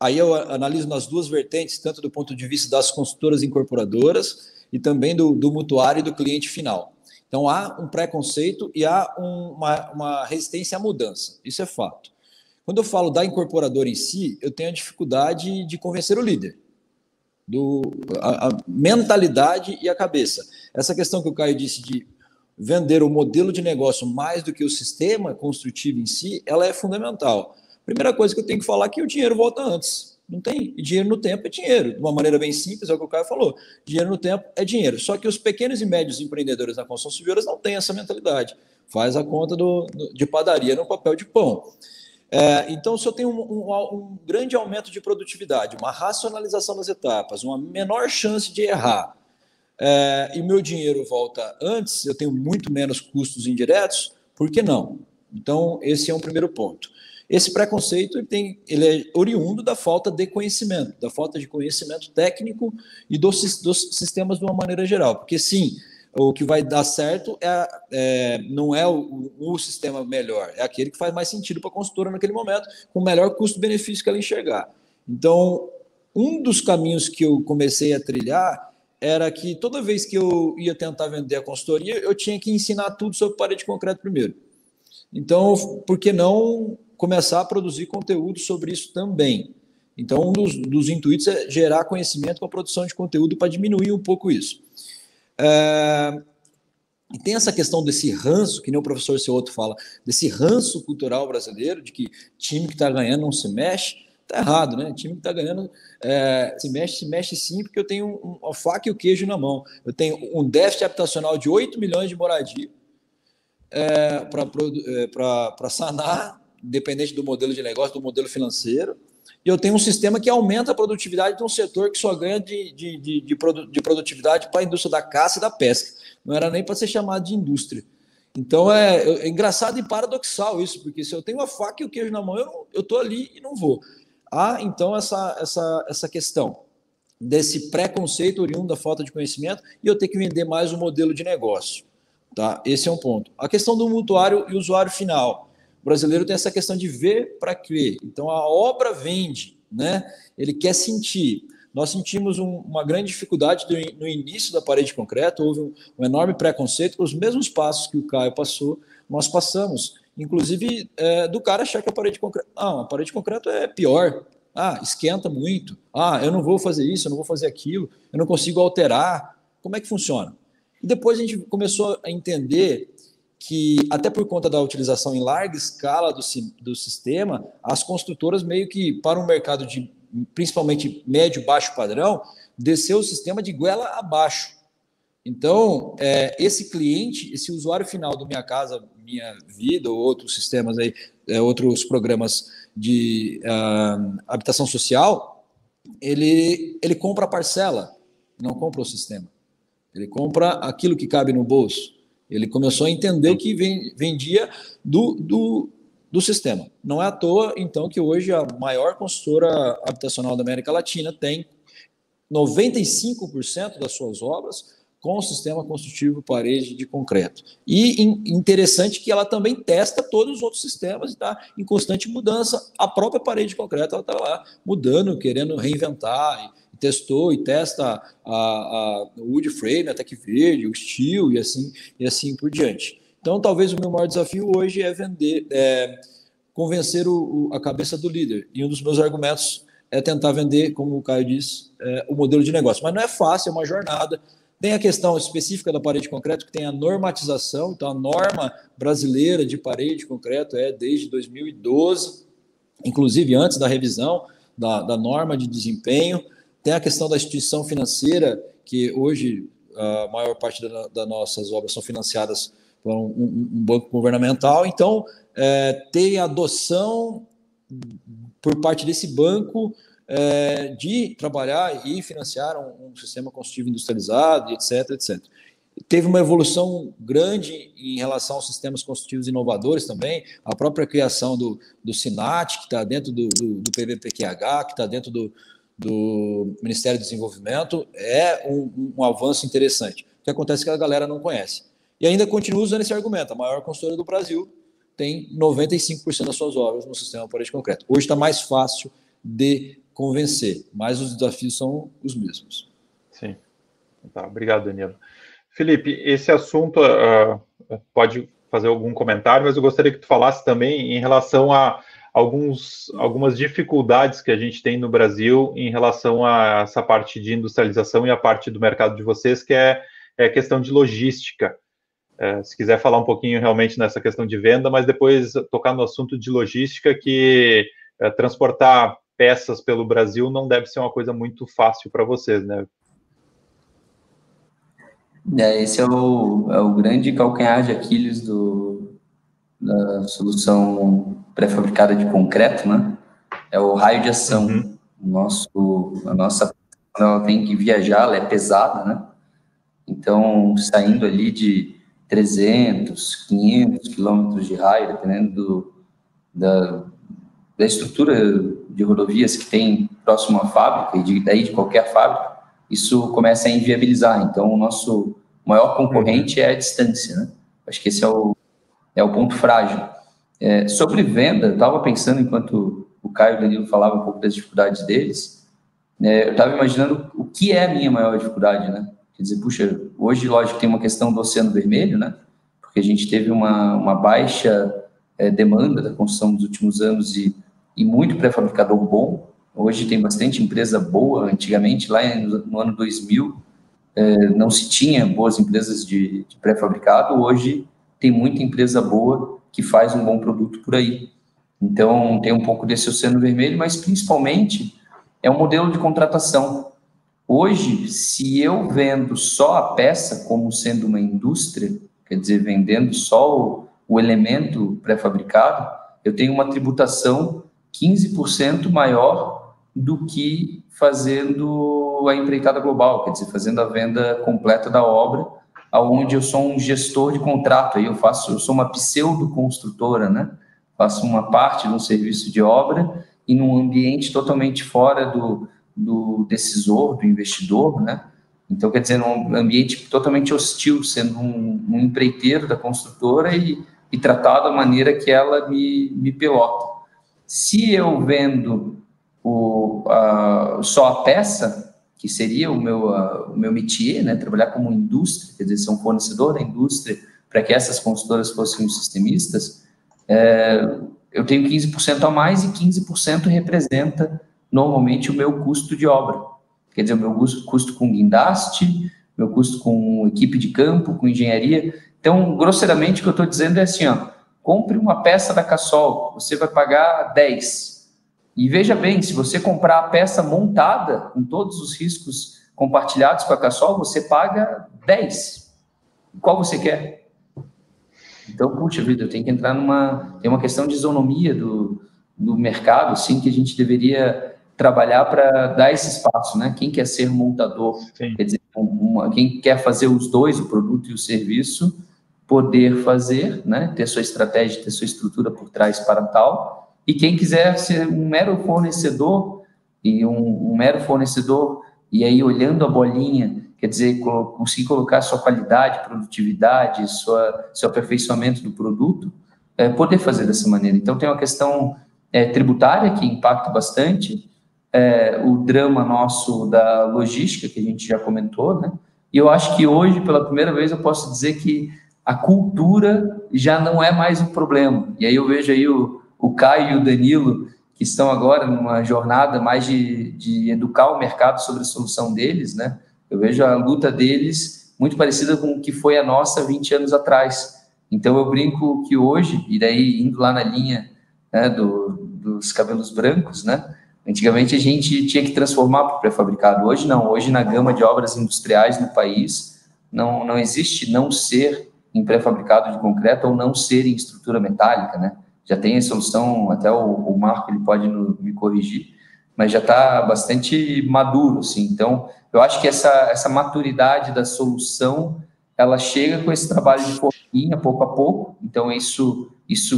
aí eu analiso nas duas vertentes, tanto do ponto de vista das consultoras incorporadoras e também do mutuário e do cliente final. Então, há um preconceito e há uma resistência à mudança, isso é fato. Quando eu falo da incorporadora em si, eu tenho a dificuldade de convencer o líder. A mentalidade e a cabeça. Essa questão que o Caio disse de vender o modelo de negócio mais do que o sistema construtivo em si, ela é fundamental. Primeira coisa que eu tenho que falar é que o dinheiro volta antes. Não tem dinheiro no tempo é dinheiro. De uma maneira bem simples, é o que o Caio falou. Dinheiro no tempo é dinheiro. Só que os pequenos e médios empreendedores na construção civil não têm essa mentalidade. Faz a conta de padaria no papel de pão. Então, se eu tenho um grande aumento de produtividade, uma racionalização das etapas, uma menor chance de errar, e meu dinheiro volta antes, eu tenho muito menos custos indiretos, por que não? Então, esse é um primeiro ponto. Esse preconceito ele é oriundo da falta de conhecimento, da falta de conhecimento técnico e dos sistemas de uma maneira geral. Porque, sim, o que vai dar certo não é o sistema melhor, é aquele que faz mais sentido para a consultora naquele momento, com o melhor custo-benefício que ela enxergar. Então, um dos caminhos que eu comecei a trilhar era que toda vez que eu ia tentar vender a consultoria, eu tinha que ensinar tudo sobre parede de concreto primeiro. Então, por que não começar a produzir conteúdo sobre isso também? Então, um dos intuitos é gerar conhecimento com a produção de conteúdo para diminuir um pouco isso. E tem essa questão desse ranço, que nem o professor Cioto fala, desse ranço cultural brasileiro, de que time que está ganhando não se mexe. Está errado, né? Time que está ganhando se mexe sim, porque eu tenho a faca e o queijo na mão. Eu tenho um déficit habitacional de 8 milhões de moradia para sanar, independente do modelo de negócio, do modelo financeiro, e eu tenho um sistema que aumenta a produtividade de um setor que só ganha de produtividade para a indústria da caça e da pesca. Não era nem para ser chamado de indústria. Então, é engraçado e paradoxal isso, porque se eu tenho a faca e o queijo na mão, eu estou ali e não vou. Há, então, essa questão desse preconceito oriundo da falta de conhecimento e eu ter que vender mais um modelo de negócio. Tá? Esse é um ponto. A questão do mutuário e usuário final. O brasileiro tem essa questão de ver para crer. Então, a obra vende, né? Ele quer sentir. Nós sentimos uma grande dificuldade no início da parede de concreto, houve um enorme preconceito, os mesmos passos que o Caio passou, nós passamos. Inclusive, do cara achar que a parede de concreto... a parede de concreto é pior. Esquenta muito. Eu não vou fazer isso, eu não vou fazer aquilo, eu não consigo alterar. Como é que funciona? E depois a gente começou a entender que, até por conta da utilização em larga escala do sistema, as construtoras meio que, para um mercado de principalmente médio e baixo padrão, desceu o sistema de goela abaixo. Então, esse cliente, esse usuário final do Minha Casa, Minha Vida, ou outros sistemas aí, outros programas de habitação social, ele compra a parcela, não compra o sistema. Ele compra aquilo que cabe no bolso. Ele começou a entender que vendia do sistema. Não é à toa, então, que hoje a maior consultora habitacional da América Latina tem 95% das suas obras com o sistema construtivo parede de concreto. E interessante que ela também testa todos os outros sistemas e está em constante mudança. A própria parede de concreto ela está lá mudando, querendo reinventar, e testou e testa o wood frame, a Tec Verde, o steel e assim por diante. Então, talvez o meu maior desafio hoje é convencer a cabeça do líder. E um dos meus argumentos é tentar vender, como o Caio disse, o modelo de negócio. Mas não é fácil, é uma jornada. Tem a questão específica da parede de concreto, que tem a normatização. Então, a norma brasileira de parede de concreto é desde 2012, inclusive antes da revisão da norma de desempenho. Tem a questão da instituição financeira, que hoje a maior parte das nossas obras são financiadas por um banco governamental. Então, ter a adoção por parte desse banco de trabalhar e financiar um sistema construtivo industrializado, etc. Teve uma evolução grande em relação aos sistemas construtivos inovadores também, a própria criação do SINAT, que está dentro do PBPQH, que está dentro do Ministério do Desenvolvimento, é um avanço interessante. O que acontece é que a galera não conhece. E ainda continua usando esse argumento, a maior construtora do Brasil tem 95% das suas obras no sistema parede de concreto. Hoje está mais fácil de convencer, mas os desafios são os mesmos. Sim. Tá, obrigado, Danilo. Felipe, esse assunto pode fazer algum comentário, mas eu gostaria que tu falasse também em relação a algumas dificuldades que a gente tem no Brasil em relação a essa parte de industrialização e a parte do mercado de vocês, que é a questão de logística. Se quiser falar um pouquinho realmente nessa questão de venda, mas depois tocar no assunto de logística, que transportar peças pelo Brasil não deve ser uma coisa muito fácil para vocês, né? Esse é o grande calcanhar de Aquiles da solução pré-fabricada de concreto, né? É o raio de ação. A nossa ela tem que viajar, ela é pesada, né? Então, saindo ali de 300, 500 quilômetros de raio, dependendo da estrutura de rodovias que tem próximo à fábrica, e daí de qualquer fábrica, isso começa a inviabilizar. Então, o nosso maior concorrente é a distância, né? Acho que esse é o ponto frágil. Sobre venda, eu estava pensando, enquanto o Caio e o Danilo falavam um pouco das dificuldades deles, eu estava imaginando o que é a minha maior dificuldade, né? Quer dizer, puxa, hoje, lógico, tem uma questão do Oceano Vermelho, né? Porque a gente teve uma baixa demanda da construção nos últimos anos e muito pré-fabricador bom. Hoje tem bastante empresa boa. Antigamente, lá no ano 2000, não se tinha boas empresas de pré-fabricado. Hoje tem muita empresa boa que faz um bom produto por aí. Então, tem um pouco desse Oceano Vermelho, mas principalmente é um modelo de contratação. Hoje, se eu vendo só a peça como sendo uma indústria, quer dizer, vendendo só o elemento pré-fabricado, eu tenho uma tributação 15% maior do que fazendo a empreitada global, quer dizer, fazendo a venda completa da obra, onde eu sou um gestor de contrato, aí eu sou uma pseudo-construtora, né? Faço uma parte de um serviço de obra e num ambiente totalmente fora do decisor, do investidor, né? Então, quer dizer, num ambiente totalmente hostil, sendo um empreiteiro da construtora e tratado da maneira que ela me pilota. Se eu vendo só a peça, que seria o meu métier, né, trabalhar como indústria, quer dizer, ser um fornecedor da indústria, para que essas construtoras fossem os sistemistas, eu tenho 15% a mais e 15% representa normalmente o meu custo de obra. Quer dizer, o meu custo com guindaste, meu custo com equipe de campo, com engenharia. Então, grosseiramente, o que eu estou dizendo é assim, compre uma peça da Cassol, você vai pagar 10. E veja bem, se você comprar a peça montada, com todos os riscos compartilhados com a Cassol, você paga 10. Qual você quer? Então, puxa vida, eu tenho que entrar tem uma questão de isonomia do mercado, assim, que a gente deveria trabalhar para dar esse espaço, né? Quem quer ser montador, Sim. Quer dizer, quem quer fazer os dois, o produto e o serviço, poder fazer, né? Ter sua estratégia, ter sua estrutura por trás para tal, e quem quiser ser um mero fornecedor, e um mero fornecedor, e aí olhando a bolinha, quer dizer, conseguir colocar sua qualidade, produtividade, seu aperfeiçoamento do produto, poder fazer dessa maneira. Então, tem uma questão tributária que impacta bastante, o drama nosso da logística, que a gente já comentou, né? E eu acho que hoje, pela primeira vez, eu posso dizer que a cultura já não é mais um problema. E aí eu vejo aí o Caio e o Danilo, que estão agora numa jornada mais de educar o mercado sobre a solução deles, né? Eu vejo a luta deles muito parecida com o que foi a nossa 20 anos atrás. Então, eu brinco que hoje, e daí indo lá na linha, né, dos cabelos brancos, né? Antigamente a gente tinha que transformar para o pré-fabricado. Hoje não. Hoje, na gama de obras industriais no país, não existe não ser em pré-fabricado de concreto ou não ser em estrutura metálica, né? Já tem a solução, até o Marco ele pode me corrigir, mas já está bastante maduro, assim. Então, eu acho que essa maturidade da solução, ela chega com esse trabalho de formiguinha, pouco a pouco. Então, isso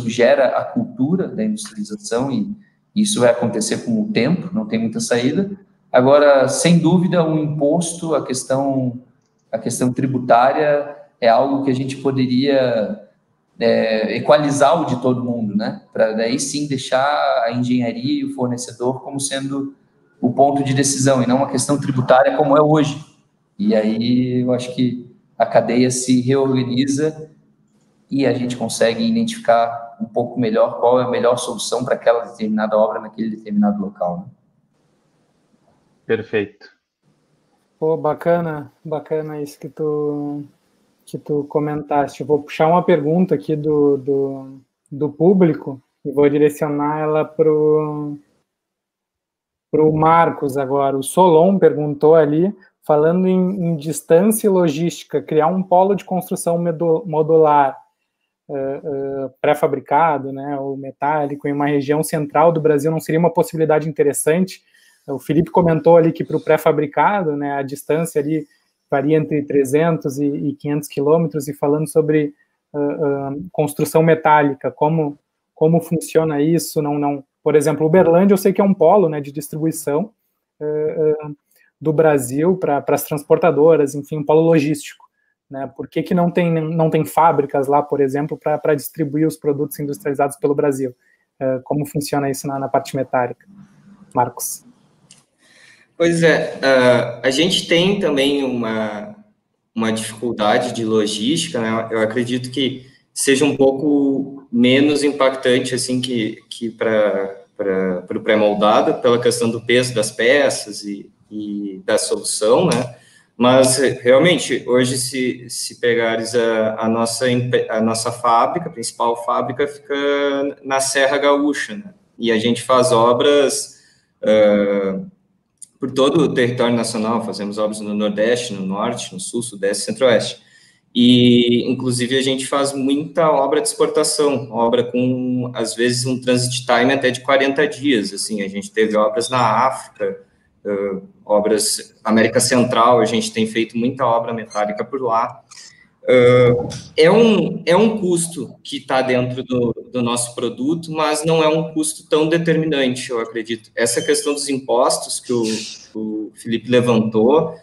gera a cultura da industrialização e isso vai acontecer com o tempo, não tem muita saída. Agora, sem dúvida, o imposto, a questão tributária é algo que a gente poderia equalizar o de todo mundo, né? Para daí sim deixar a engenharia e o fornecedor como sendo o ponto de decisão e não uma questão tributária como é hoje. E aí eu acho que a cadeia se reorganiza e a gente consegue identificar um pouco melhor qual é a melhor solução para aquela determinada obra naquele determinado local, né? Perfeito. Pô, bacana isso que tu comentaste. Eu vou puxar uma pergunta aqui do público e vou direcionar ela pro Marcos agora. O Solon perguntou ali, falando em distância e logística, criar um polo de construção modular pré-fabricado, né, ou metálico, em uma região central do Brasil não seria uma possibilidade interessante? O Felipe comentou ali que para o pré-fabricado, né, a distância ali varia entre 300 e 500 quilômetros, e falando sobre construção metálica, como funciona isso, por exemplo, Uberlândia eu sei que é um polo, né, de distribuição do Brasil para as transportadoras, enfim, um polo logístico, né? Por que não tem fábricas lá, por exemplo, para distribuir os produtos industrializados pelo Brasil? Como funciona isso na parte metálica? Marcos. Pois é, a gente tem também uma dificuldade de logística, né? Eu acredito que seja um pouco menos impactante assim que para o pré-moldado, pela questão do peso das peças e da solução, né? Mas, realmente, hoje, se pegares a nossa fábrica, a principal fábrica, fica na Serra Gaúcha, né? E a gente faz obras por todo o território nacional, fazemos obras no Nordeste, no Norte, no Sul, Sudeste, Centro-Oeste. E, inclusive, a gente faz muita obra de exportação, obra com, às vezes, um transit time até de 40 dias, assim, a gente teve obras na África, obras na América Central, a gente tem feito muita obra metálica por lá. É um custo que está dentro do nosso produto, mas não é um custo tão determinante, eu acredito. Essa questão dos impostos que o Felipe levantou,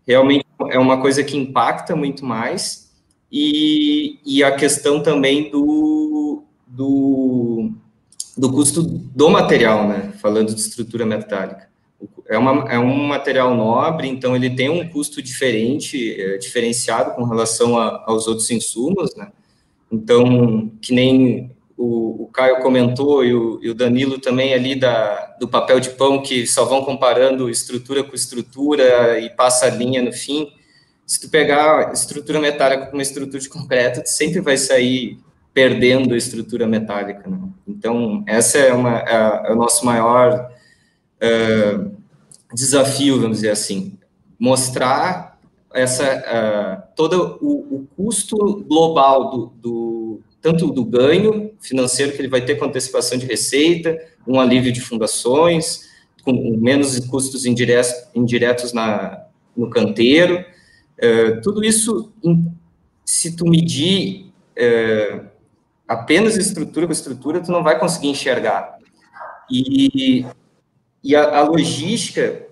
realmente é uma coisa que impacta muito mais, e a questão também do custo do material, né? Falando de estrutura metálica. É um material nobre, então ele tem um custo diferenciado com relação aos outros insumos, né? Então, que nem o Caio comentou e o Danilo também ali do papel de pão, que só vão comparando estrutura com estrutura e passa a linha no fim. Se tu pegar estrutura metálica com uma estrutura de concreto, tu sempre vai sair perdendo a estrutura metálica, né? Então, essa é o nosso maior desafio, vamos dizer assim, mostrar todo o custo global tanto do ganho financeiro que ele vai ter com antecipação de receita, um alívio de fundações, com menos custos indiretos no canteiro, tudo isso, se tu medir apenas estrutura com estrutura, tu não vai conseguir enxergar. E a logística,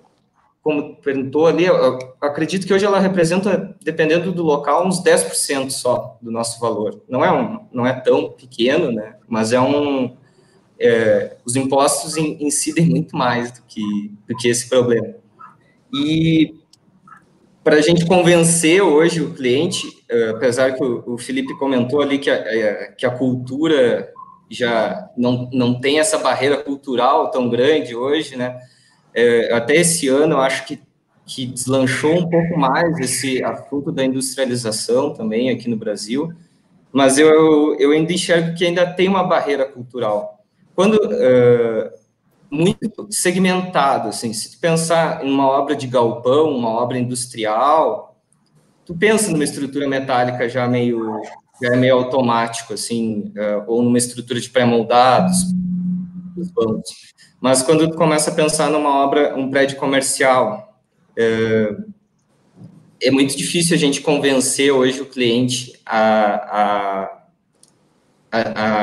como perguntou ali, eu acredito que hoje ela representa, dependendo do local, uns 10% só do nosso valor. Não é tão pequeno, né? Mas os impostos incidem muito mais do que esse problema. E para a gente convencer hoje o cliente, apesar que o Felipe comentou ali que a cultura já não tem essa barreira cultural tão grande hoje, né? Até esse ano, eu acho que deslanchou um pouco mais esse assunto da industrialização também aqui no Brasil, mas eu ainda enxergo que ainda tem uma barreira cultural. Quando muito segmentado, assim, se tu pensar em uma obra de galpão, uma obra industrial, tu pensa numa estrutura metálica já é meio automático, assim, ou numa estrutura de pré-moldados, dos bancos. Mas quando tu começa a pensar numa obra, um prédio comercial, é muito difícil a gente convencer hoje o cliente a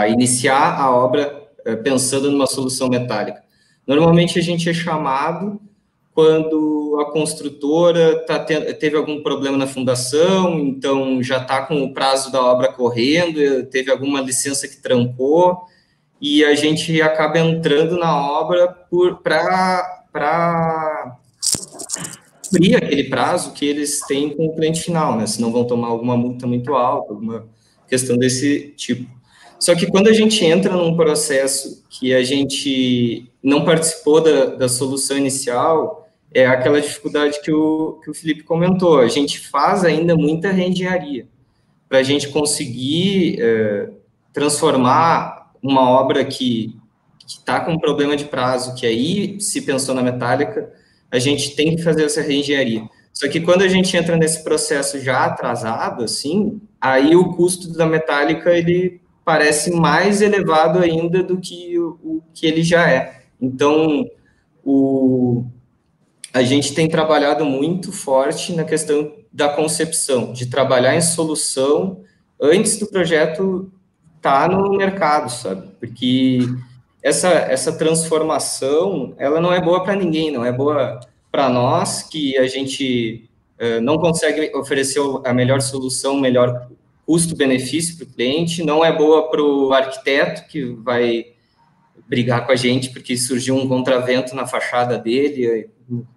iniciar a obra pensando numa solução metálica. Normalmente a gente é chamado quando a construtora teve algum problema na fundação, então já está com o prazo da obra correndo, teve alguma licença que trancou, e a gente acaba entrando na obra para cumprir aquele prazo que eles têm com o cliente final, né? Senão vão tomar alguma multa muito alta, alguma questão desse tipo. Só que quando a gente entra num processo que a gente não participou da solução inicial, é aquela dificuldade que o Felipe comentou. A gente faz ainda muita reengenharia para a gente conseguir transformar uma obra que está com um problema de prazo, que aí se pensou na metálica, a gente tem que fazer essa reengenharia. Só que quando a gente entra nesse processo já atrasado, assim, aí o custo da metálica, ele parece mais elevado ainda do que o que ele já é. Então, a gente tem trabalhado muito forte na questão da concepção, de trabalhar em solução antes do projeto estar no mercado, sabe? Porque essa transformação, ela não é boa para ninguém, não é boa para nós, que a gente não consegue oferecer a melhor solução, o melhor custo-benefício para o cliente, não é boa para o arquiteto, que vai brigar com a gente porque surgiu um contravento na fachada dele,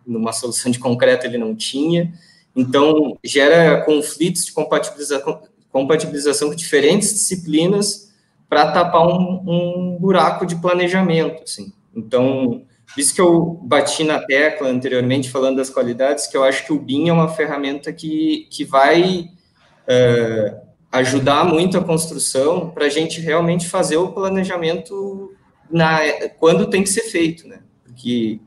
numa solução de concreto ele não tinha, então gera conflitos de compatibilização com diferentes disciplinas para tapar um buraco de planejamento, assim. Então, isso que eu bati na tecla anteriormente, falando das qualidades, que eu acho que o BIM é uma ferramenta que vai ajudar muito a construção para a gente realmente fazer o planejamento quando tem que ser feito, né? Porque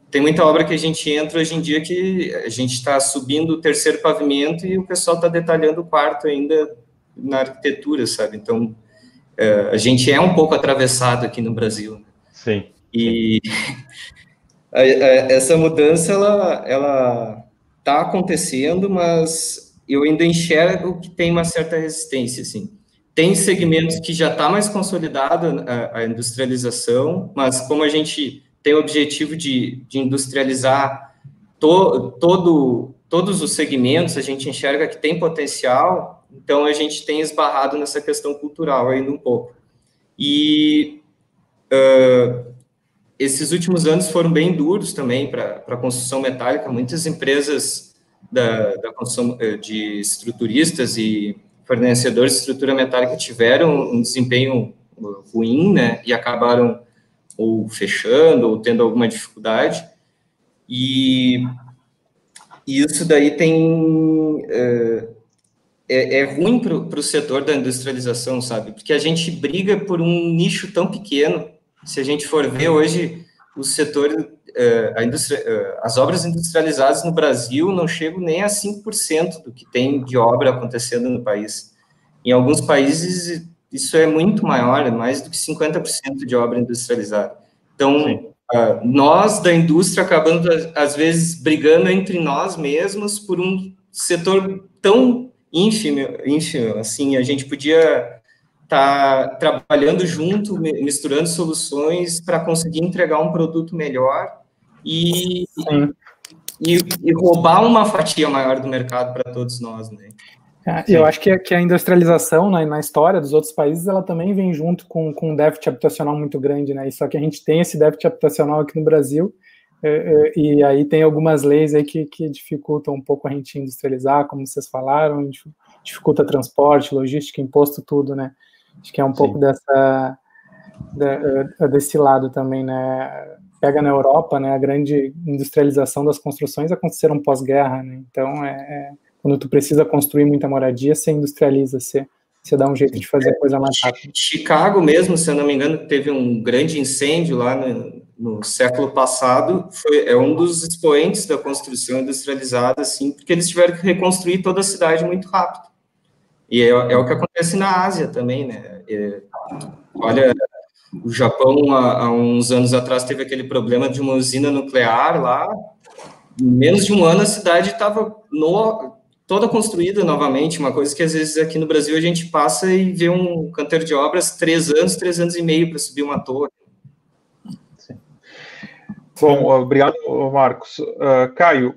tem muita obra que a gente entra hoje em dia que a gente está subindo o terceiro pavimento e o pessoal está detalhando o quarto ainda na arquitetura, sabe? Então, a gente é um pouco atravessado aqui no Brasil. Sim. E essa mudança, ela está acontecendo, mas eu ainda enxergo que tem uma certa resistência, assim. Tem segmentos que já está mais consolidado a industrialização, mas como a gente tem o objetivo de industrializar todos os segmentos, a gente enxerga que tem potencial, então a gente tem esbarrado nessa questão cultural ainda um pouco. E esses últimos anos foram bem duros também para a construção metálica, muitas empresas da construção de estruturistas e fornecedores de estrutura metálica tiveram um desempenho ruim, né, e acabaram ou fechando, ou tendo alguma dificuldade, e isso daí é ruim para o setor da industrialização, sabe, porque a gente briga por um nicho tão pequeno. Se a gente for ver hoje, o setor, as obras industrializadas no Brasil não chegam nem a 5% do que tem de obra acontecendo no país. Em alguns países, isso é muito maior, é mais do que 50% de obra industrializada. Então, nós da indústria acabamos, às vezes, brigando entre nós mesmos por um setor tão ínfimo, assim, a gente podia estar trabalhando junto, misturando soluções para conseguir entregar um produto melhor e e roubar uma fatia maior do mercado para todos nós, né? Eu acho que a industrialização na história dos outros países, ela também vem junto com um déficit habitacional muito grande, né? E só que a gente tem esse déficit habitacional aqui no Brasil, e aí tem algumas leis aí que dificultam um pouco a gente industrializar, como vocês falaram, dificulta transporte, logística, imposto, tudo, né? Acho que é um pouco desse lado também, né? Pega na Europa, né? A grande industrialização das construções aconteceram pós-guerra, né? Então, quando tu precisa construir muita moradia, você industrializa, você dá um jeito de fazer coisa mais rápida. Chicago mesmo, se eu não me engano, teve um grande incêndio lá no século passado, é um dos expoentes da construção industrializada, assim, porque eles tiveram que reconstruir toda a cidade muito rápido. E é o que acontece na Ásia também, né? Olha, o Japão, há uns anos atrás, teve aquele problema de uma usina nuclear lá, em menos de um ano a cidade estava toda construída novamente, uma coisa que às vezes aqui no Brasil a gente passa e vê um canteiro de obras 3 anos e meio para subir uma torre. Sim. Bom, obrigado, Marcos. Caio,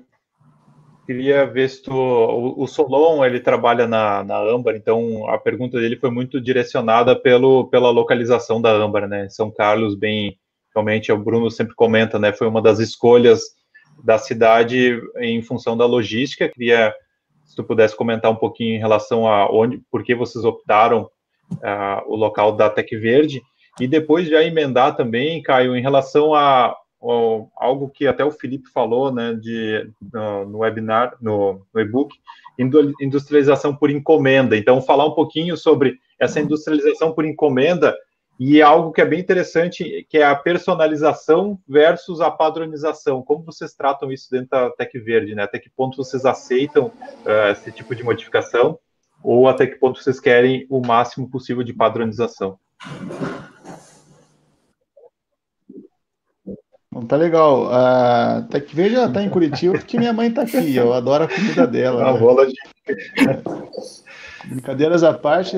queria ver se o Solon, ele trabalha na Âmbar, então a pergunta dele foi muito direcionada pela localização da Âmbar, né? São Carlos, realmente, o Bruno sempre comenta, né? Foi uma das escolhas da cidade em função da logística. Queria, se tu pudesse comentar um pouquinho em relação a por que vocês optaram o local da Tec Verde, e depois já emendar também, Caio, em relação a algo que até o Felipe falou, né, no webinar, no e-book, industrialização por encomenda. Então, falar um pouquinho sobre essa industrialização por encomenda e algo que é bem interessante, que é a personalização versus a padronização. Como vocês tratam isso dentro da Tec Verde, né? Até que ponto vocês aceitam esse tipo de modificação, ou até que ponto vocês querem o máximo possível de padronização? Tá legal. A Tec Verde já está em Curitiba porque minha mãe está aqui. Eu adoro a comida dela. Né? Brincadeiras à parte,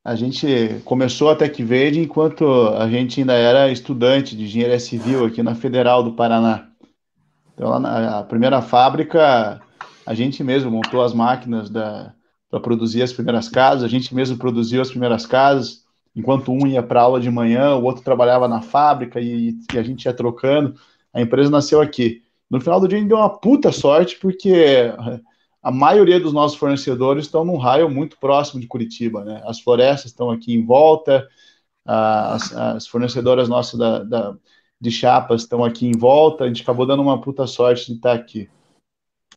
a gente começou a Tec Verde enquanto a gente ainda era estudante de engenharia civil aqui na Federal do Paraná. Então, a primeira fábrica, a gente mesmo montou as máquinas para produzir as primeiras casas, a gente mesmo produziu as primeiras casas. Enquanto um ia para aula de manhã, o outro trabalhava na fábrica e a gente ia trocando. A empresa nasceu aqui. No final do dia, a gente deu uma puta sorte, porque a maioria dos nossos fornecedores estão num raio muito próximo de Curitiba, né? As florestas estão aqui em volta, as fornecedoras nossas de chapas estão aqui em volta. A gente acabou dando uma puta sorte de estar aqui.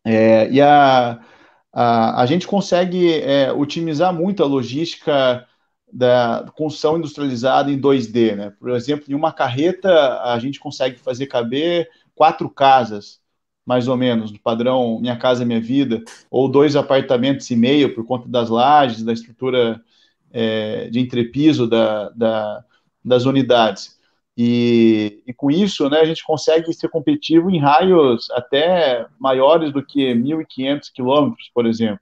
E a gente consegue otimizar muito a logística da construção industrializada em 2D, né? Por exemplo, em uma carreta, a gente consegue fazer caber 4 casas, mais ou menos, do padrão Minha Casa Minha Vida, ou 2 apartamentos e meio, por conta das lajes, da estrutura de entrepiso das unidades. E com isso, né, a gente consegue ser competitivo em raios até maiores do que 1.500 quilômetros, por exemplo.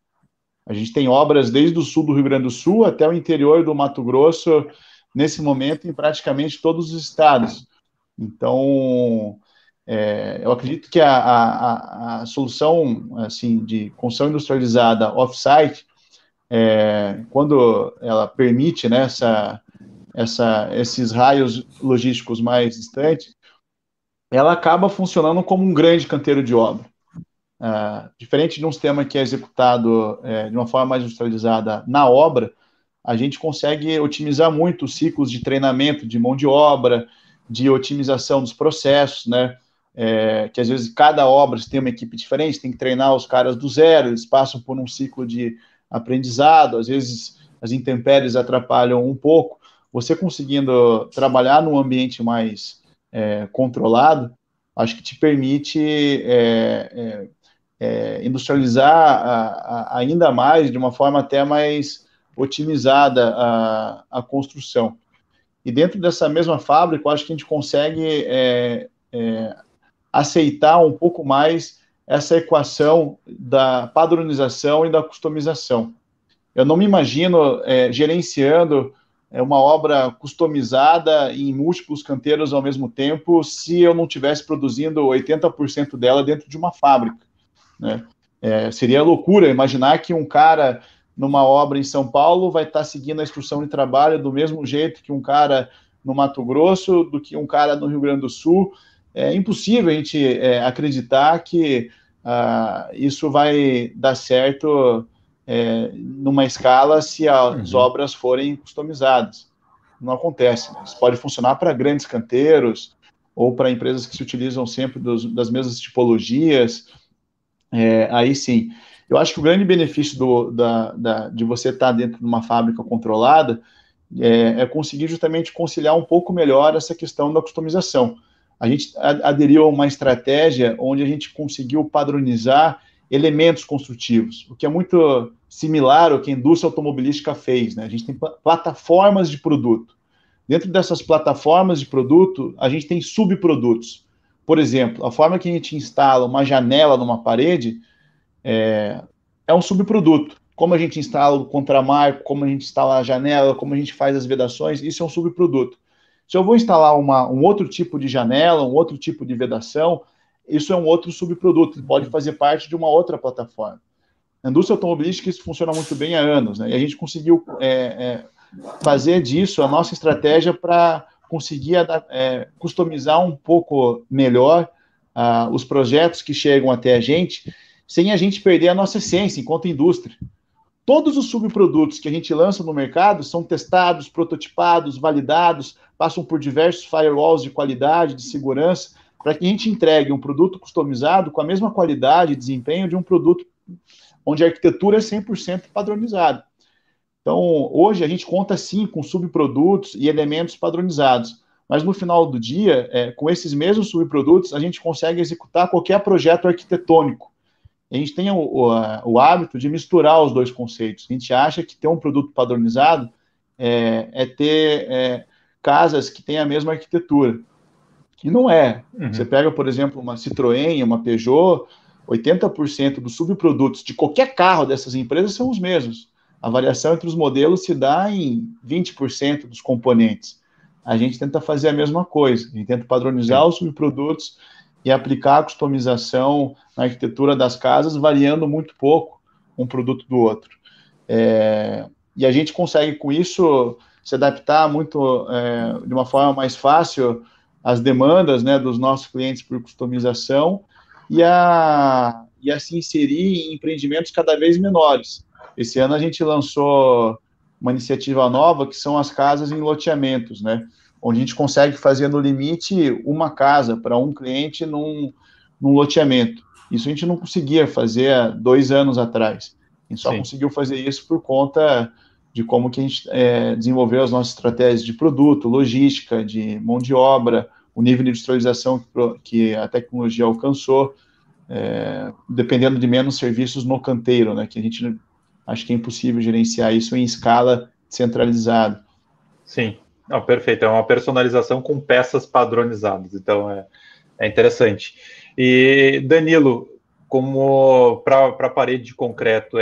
A gente tem obras desde o sul do Rio Grande do Sul até o interior do Mato Grosso, nesse momento, em praticamente todos os estados. Então, eu acredito que a solução assim, de construção industrializada off-site, quando ela permite, né, esses raios logísticos mais distantes, ela acaba funcionando como um grande canteiro de obra. Diferente de um sistema que é executado de uma forma mais industrializada na obra, a gente consegue otimizar muito os ciclos de treinamento de mão de obra, de otimização dos processos, né? Que às vezes cada obra tem uma equipe diferente, tem que treinar os caras do zero, eles passam por um ciclo de aprendizado, às vezes as intempéries atrapalham um pouco. Você conseguindo trabalhar num ambiente mais controlado, acho que te permite industrializar ainda mais, de uma forma até mais otimizada a construção. E dentro dessa mesma fábrica, eu acho que a gente consegue aceitar um pouco mais essa equação da padronização e da customização. Eu não me imagino gerenciando uma obra customizada em múltiplos canteiros ao mesmo tempo se eu não estivesse produzindo 80% dela dentro de uma fábrica, né? Seria loucura imaginar que um cara numa obra em São Paulo vai estar seguindo a instrução de trabalho do mesmo jeito que um cara no Mato Grosso, do que um cara no Rio Grande do Sul. É impossível a gente acreditar que isso vai dar certo numa escala se as obras forem customizadas. Não acontece, né? Isso pode funcionar para grandes canteiros ou para empresas que se utilizam sempre das mesmas tipologias, aí sim. Eu acho que o grande benefício de você estar dentro de uma fábrica controlada é conseguir justamente conciliar um pouco melhor essa questão da customização. A gente aderiu a uma estratégia onde a gente conseguiu padronizar elementos construtivos, o que é muito similar ao que a indústria automobilística fez, né? A gente tem plataformas de produto. Dentro dessas plataformas de produto, a gente tem subprodutos. Por exemplo, a forma que a gente instala uma janela numa parede é um subproduto. Como a gente instala o contramarco, como a gente instala a janela, como a gente faz as vedações, isso é um subproduto. Se eu vou instalar um outro tipo de janela, um outro tipo de vedação, isso é um outro subproduto, pode fazer parte de uma outra plataforma. Na indústria automobilística isso funciona muito bem há anos, né? E a gente conseguiu fazer disso a nossa estratégia para conseguir customizar um pouco melhor os projetos que chegam até a gente, sem a gente perder a nossa essência enquanto indústria. Todos os subprodutos que a gente lança no mercado são testados, prototipados, validados, passam por diversos firewalls de qualidade, de segurança, para que a gente entregue um produto customizado com a mesma qualidade e desempenho de um produto onde a arquitetura é 100% padronizada. Então, hoje a gente conta sim com subprodutos e elementos padronizados, mas no final do dia, com esses mesmos subprodutos, a gente consegue executar qualquer projeto arquitetônico. A gente tem o hábito de misturar os dois conceitos. A gente acha que ter um produto padronizado ter casas que têm a mesma arquitetura. E não é. Você pega, por exemplo, uma Citroën, uma Peugeot, 80% dos subprodutos de qualquer carro dessas empresas são os mesmos. A variação entre os modelos se dá em 20% dos componentes. A gente tenta fazer a mesma coisa. A gente tenta padronizar os subprodutos e aplicar a customização na arquitetura das casas, variando muito pouco um produto do outro. E a gente consegue, com isso, se adaptar muito de uma forma mais fácil às demandas, né, dos nossos clientes por customização e a se inserir em empreendimentos cada vez menores. Esse ano a gente lançou uma iniciativa nova, que são as casas em loteamentos, né, onde a gente consegue fazer no limite uma casa para um cliente num loteamento. Isso a gente não conseguia fazer há 2 anos atrás. A gente só conseguiu fazer isso por conta de como que a gente desenvolveu as nossas estratégias de produto, logística, de mão de obra, o nível de industrialização que a tecnologia alcançou, dependendo de menos serviços no canteiro, né, que a gente acha que é impossível gerenciar isso em escala centralizada. Sim. Não, perfeito, é uma personalização com peças padronizadas, então é interessante. E, Danilo, como para a parede de concreto,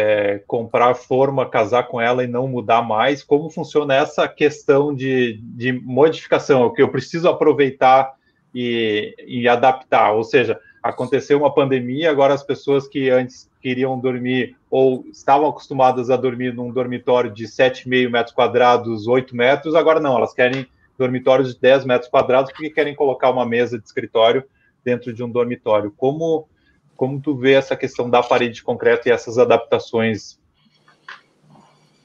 comprar forma, casar com ela e não mudar mais, como funciona essa questão de modificação, o que eu preciso aproveitar e adaptar, ou seja, aconteceu uma pandemia, agora as pessoas que antes queriam dormir ou estavam acostumadas a dormir num dormitório de 7,5 metros quadrados, 8 metros, agora não, elas querem dormitórios de 10 metros quadrados porque querem colocar uma mesa de escritório dentro de um dormitório. Como tu vê essa questão da parede de concreto e essas adaptações?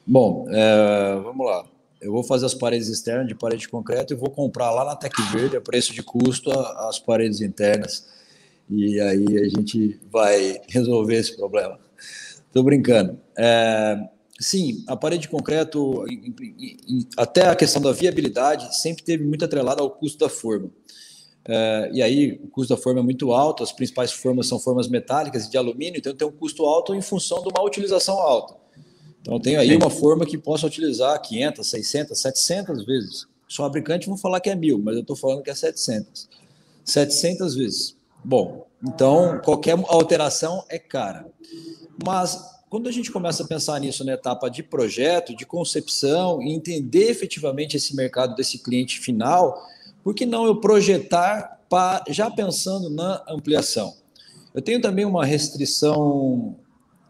Bom, vamos lá. Eu vou fazer as paredes externas de parede de concreto e vou comprar lá na Tec Verde, a preço de custo, as paredes internas. E aí a gente vai resolver esse problema. Estou brincando. Sim, a parede de concreto, até a questão da viabilidade, sempre teve muito atrelada ao custo da forma. E aí o custo da forma é muito alto, as principais formas são formas metálicas e de alumínio, então tem um custo alto em função de uma utilização alta. Então eu tenho aí uma forma que posso utilizar 500, 600, 700 vezes. Os fabricantes vão falar que é 1.000, mas eu estou falando que é 700. 700 vezes. Bom, então qualquer alteração é cara. Mas quando a gente começa a pensar nisso na etapa de projeto, de concepção, e entender efetivamente esse mercado desse cliente final, por que não eu projetar já pensando na ampliação? Eu tenho também uma restrição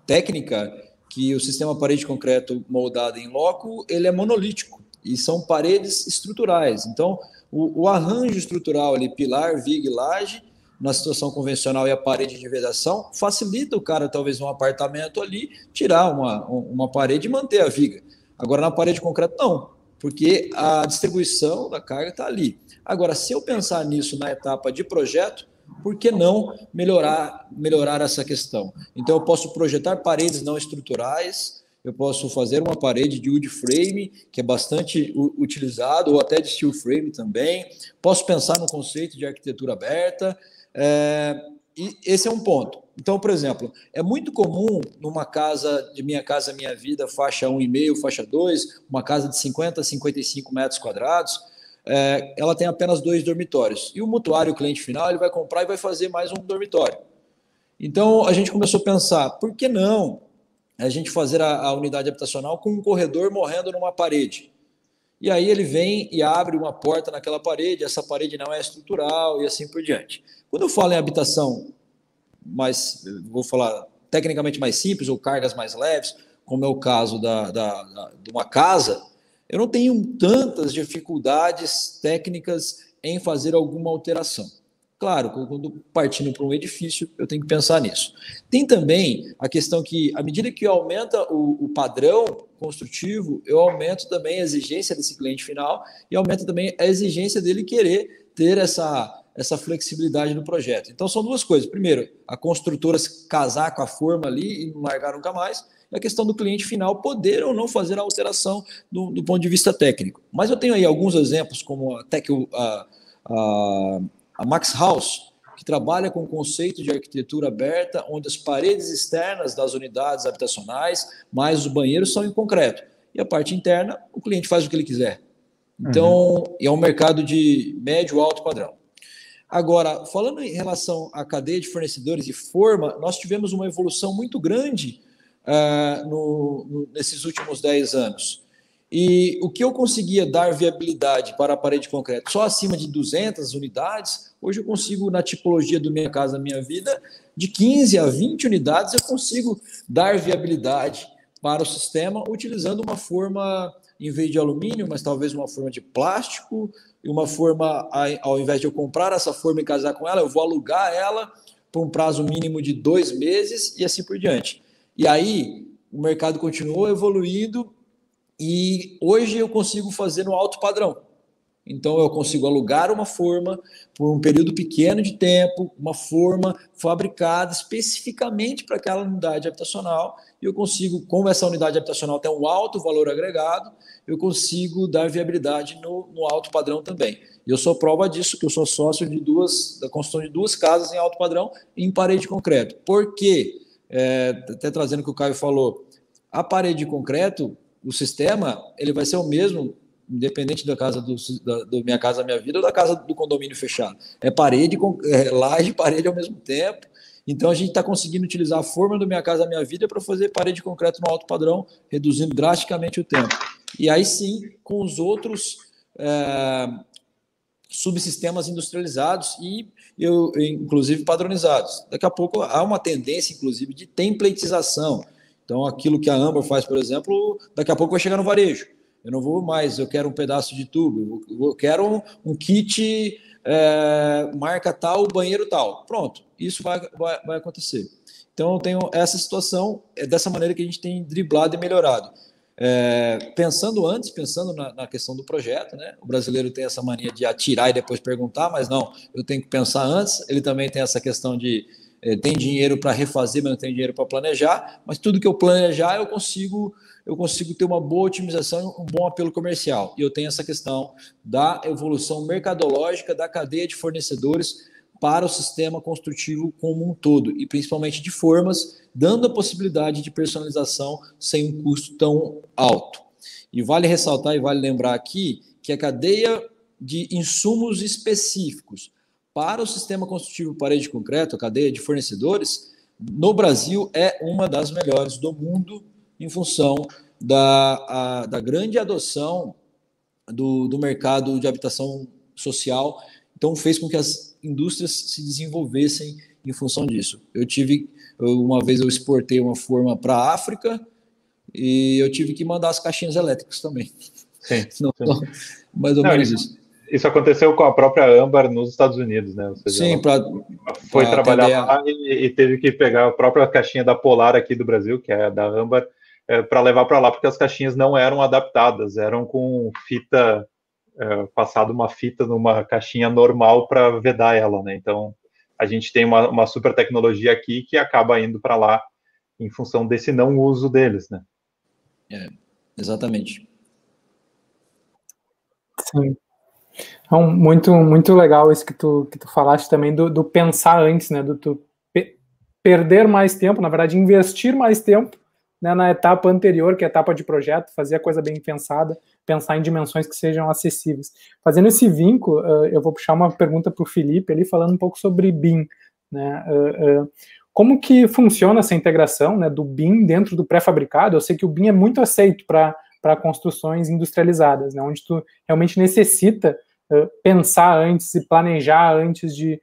técnica, que o sistema parede de concreto moldado em loco, ele é monolítico, e são paredes estruturais. Então, o arranjo estrutural ali, pilar, viga e laje, na situação convencional e a parede de vedação, facilita o cara, talvez, um apartamento ali, tirar uma parede e manter a viga. Agora, na parede de concreto, não, porque a distribuição da carga está ali. Agora, se eu pensar nisso na etapa de projeto, por que não melhorar essa questão? Então, eu posso projetar paredes não estruturais, eu posso fazer uma parede de wood frame, que é bastante utilizado, ou até de steel frame também. Posso pensar no conceito de arquitetura aberta, e esse é um ponto. Então, por exemplo, é muito comum numa casa de Minha Casa Minha Vida, faixa 1,5, faixa 2, uma casa de 50 a 55 metros quadrados, ela tem apenas 2 dormitórios. E o mutuário, o cliente final, ele vai comprar e vai fazer mais um dormitório. Então, a gente começou a pensar, por que não a gente fazer a unidade habitacional com um corredor morrendo numa parede? E aí ele vem e abre uma porta naquela parede, essa parede não é estrutural e assim por diante. Quando eu falo em habitação vou falar tecnicamente mais simples ou cargas mais leves, como é o caso de uma casa, eu não tenho tantas dificuldades técnicas em fazer alguma alteração. Claro, quando partindo para um edifício, eu tenho que pensar nisso. Tem também a questão que, à medida que aumenta o padrão construtivo, eu aumento também a exigência desse cliente final e aumenta também a exigência dele querer ter essa flexibilidade no projeto. Então, são duas coisas. Primeiro, a construtora casar com a forma ali e não largar nunca mais, e a questão do cliente final poder ou não fazer a alteração do ponto de vista técnico. Mas eu tenho aí alguns exemplos, como até que a Max House, que trabalha com o conceito de arquitetura aberta, onde as paredes externas das unidades habitacionais, mais os banheiros, são em concreto. E a parte interna, o cliente faz o que ele quiser. Então, é um mercado de médio alto padrão. Agora, falando em relação à cadeia de fornecedores e forma, nós tivemos uma evolução muito grande nesses últimos 10 anos. E o que eu conseguia dar viabilidade para a parede de concreto só acima de 200 unidades, hoje eu consigo, na tipologia do Minha Casa Minha Vida, de 15 a 20 unidades, eu consigo dar viabilidade para o sistema utilizando uma forma, em vez de alumínio, mas talvez uma forma de plástico, e uma forma, ao invés de eu comprar essa forma e casar com ela, eu vou alugar ela por um prazo mínimo de 2 meses e assim por diante. E aí, o mercado continuou evoluindo, e hoje eu consigo fazer no alto padrão. Então, eu consigo alugar uma forma por um período pequeno de tempo, uma forma fabricada especificamente para aquela unidade habitacional, e eu consigo, como essa unidade habitacional tem um alto valor agregado, eu consigo dar viabilidade no alto padrão também. E eu sou prova disso, que eu sou sócio da construção de 2 casas em alto padrão em parede de concreto. Por quê? Até trazendo o que o Caio falou, a parede de concreto, o sistema, ele vai ser o mesmo, independente da casa do Minha Casa Minha Vida ou da casa do condomínio fechado. É parede, laje e parede ao mesmo tempo. Então, a gente está conseguindo utilizar a forma do Minha Casa Minha Vida para fazer parede de concreto no alto padrão, reduzindo drasticamente o tempo. E aí sim, com os outros subsistemas industrializados e, inclusive, padronizados. Daqui a pouco há uma tendência, inclusive, de templatização. Então, aquilo que a Amber faz, por exemplo, daqui a pouco vai chegar no varejo. Eu não vou mais, eu quero um pedaço de tubo, eu quero um kit marca tal, banheiro tal. Pronto, isso vai acontecer. Então, eu tenho essa situação, dessa maneira que a gente tem driblado e melhorado. Pensando na questão do projeto, né? O brasileiro tem essa mania de atirar e depois perguntar, mas não, eu tenho que pensar antes. Ele também tem essa questão de tem dinheiro para refazer, mas não tem dinheiro para planejar, mas tudo que eu planejar eu consigo ter uma boa otimização, um bom apelo comercial. E eu tenho essa questão da evolução mercadológica da cadeia de fornecedores para o sistema construtivo como um todo, e principalmente de formas, dando a possibilidade de personalização sem um custo tão alto. E vale ressaltar e vale lembrar aqui que a cadeia de insumos específicos para o sistema construtivo parede de concreto, a cadeia de fornecedores, no Brasil é uma das melhores do mundo em função da grande adoção do mercado de habitação social. Então, fez com que as indústrias se desenvolvessem em função disso. Uma vez eu exportei uma forma para a África e eu tive que mandar as caixinhas elétricas também. Sim, Não, sim. mais ou menos isso. Isso aconteceu com a própria Âmbar nos Estados Unidos, né? Ou seja, sim, foi trabalhar lá e teve que pegar a própria caixinha da Polar aqui do Brasil, que é da Âmbar, para levar para lá, porque as caixinhas não eram adaptadas, eram com fita, passado uma fita numa caixinha normal para vedar ela, né? Então, a gente tem uma super tecnologia aqui que acaba indo para lá em função desse não uso deles, né? Exatamente. Sim. Então, muito legal isso que tu falaste também do pensar antes, né? Do tu perder mais tempo, na verdade, investir mais tempo, né, na etapa anterior, que é a etapa de projeto, fazer a coisa bem pensada, pensar em dimensões que sejam acessíveis. Fazendo esse vínculo, eu vou puxar uma pergunta para o Felipe, ali falando um pouco sobre BIM, né? Como que funciona essa integração, né, do BIM dentro do pré-fabricado? Eu sei que o BIM é muito aceito para construções industrializadas, né, onde tu realmente necessita pensar antes e planejar antes de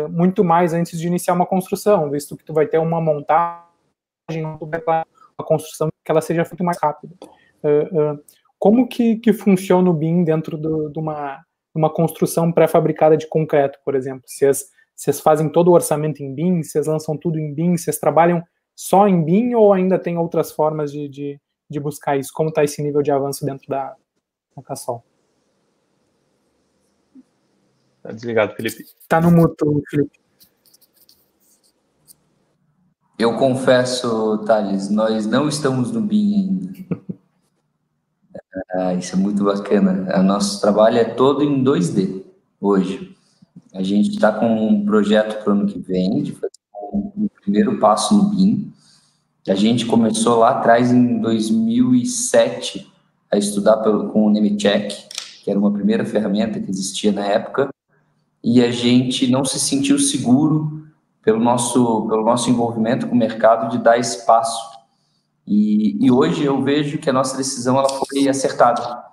muito mais antes de iniciar uma construção, visto que tu vai ter uma montagem, uma construção que ela seja feita mais rápida. Como que funciona o BIM dentro de uma construção pré-fabricada de concreto, por exemplo? Vocês fazem todo o orçamento em BIM, vocês lançam tudo em BIM, vocês trabalham só em BIM ou ainda tem outras formas de buscar isso? Como está esse nível de avanço dentro da Cassol? Tá desligado, Felipe. Tá no mudo, Felipe. Eu confesso, Thales, nós não estamos no BIM ainda. Isso é muito bacana. O nosso trabalho é todo em 2D hoje. A gente está com um projeto para o ano que vem, de fazer o primeiro passo no BIM. A gente começou lá atrás, em 2007, a estudar com o Nemetschek, que era uma primeira ferramenta que existia na época, e a gente não se sentiu seguro pelo nosso envolvimento com o mercado de dar espaço. E hoje eu vejo que a nossa decisão ela foi acertada.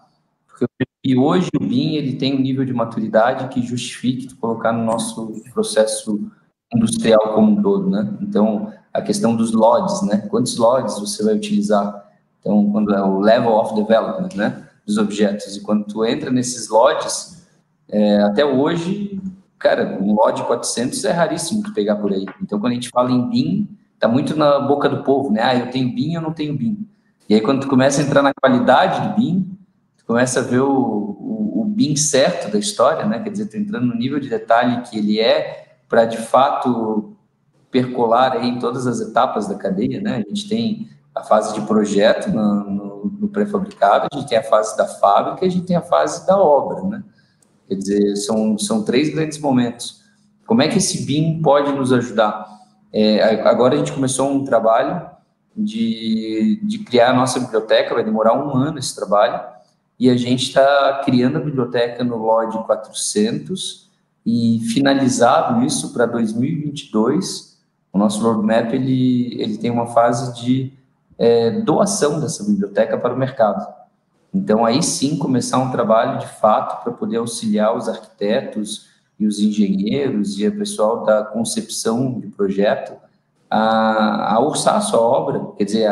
E hoje o BIM ele tem um nível de maturidade que justifique colocar no nosso processo industrial como um todo, né? Então, a questão dos LODs, né? Quantos LODs você vai utilizar? Então, quando é o Level of Development, né? Dos objetos. E quando tu entra nesses LODs, até hoje, cara, um LOD 400 é raríssimo tu pegar por aí. Então, quando a gente fala em BIM, tá muito na boca do povo, né? Eu tenho BIM, eu não tenho BIM. E aí, quando tu começa a entrar na qualidade do BIM, começa a ver o BIM certo da história, né? Quer dizer, tu entrando no nível de detalhe que ele para, de fato, percolar aí em todas as etapas da cadeia, né? A gente tem a fase de projeto no pré-fabricado, a gente tem a fase da fábrica e a gente tem a fase da obra, né? Quer dizer, são 3 grandes momentos. Como é que esse BIM pode nos ajudar? Agora a gente começou um trabalho de criar a nossa biblioteca, vai demorar 1 ano esse trabalho, e a gente está criando a biblioteca no LOD 400 e finalizado isso para 2022. O nosso roadmap ele tem uma fase de doação dessa biblioteca para o mercado. Então, aí sim, começar um trabalho de fato para poder auxiliar os arquitetos e os engenheiros e o pessoal da concepção de projeto a orçar a sua obra, quer dizer,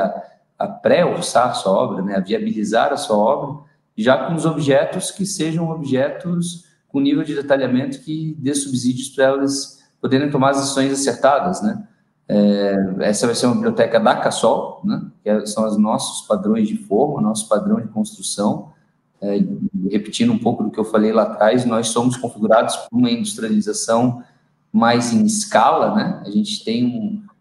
a pré-orçar a sua obra, né, a viabilizar a sua obra, já com os objetos que sejam objetos com nível de detalhamento que dê subsídios para elas poderem tomar as decisões acertadas, né? Essa vai ser uma biblioteca da Cassol, né? Que são os nossos padrões de forma, nosso padrão de construção. Repetindo um pouco do que eu falei lá atrás, nós somos configurados para uma industrialização mais em escala, né?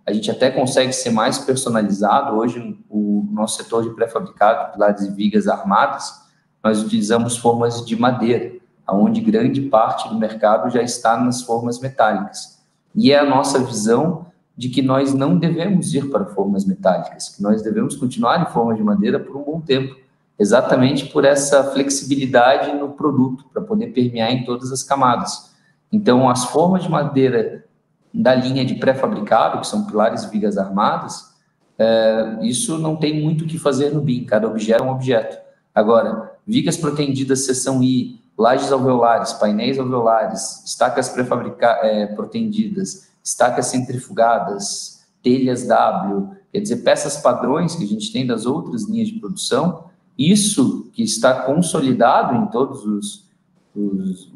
A gente até consegue ser mais personalizado. Hoje, o nosso setor de pré-fabricado, pilares e vigas armadas, nós utilizamos formas de madeira, onde grande parte do mercado já está nas formas metálicas. E é a nossa visão de que nós não devemos ir para formas metálicas, que nós devemos continuar em formas de madeira por um bom tempo, exatamente por essa flexibilidade no produto, para poder permear em todas as camadas. Então, as formas de madeira da linha de pré-fabricado, que são pilares e vigas armadas, isso não tem muito o que fazer no BIM, cada objeto é um objeto. Agora, vigas protendidas seção I, lajes alveolares, painéis alveolares, estacas protendidas, estacas centrifugadas, telhas W, quer dizer, peças padrões que a gente tem das outras linhas de produção, isso que está consolidado em todos os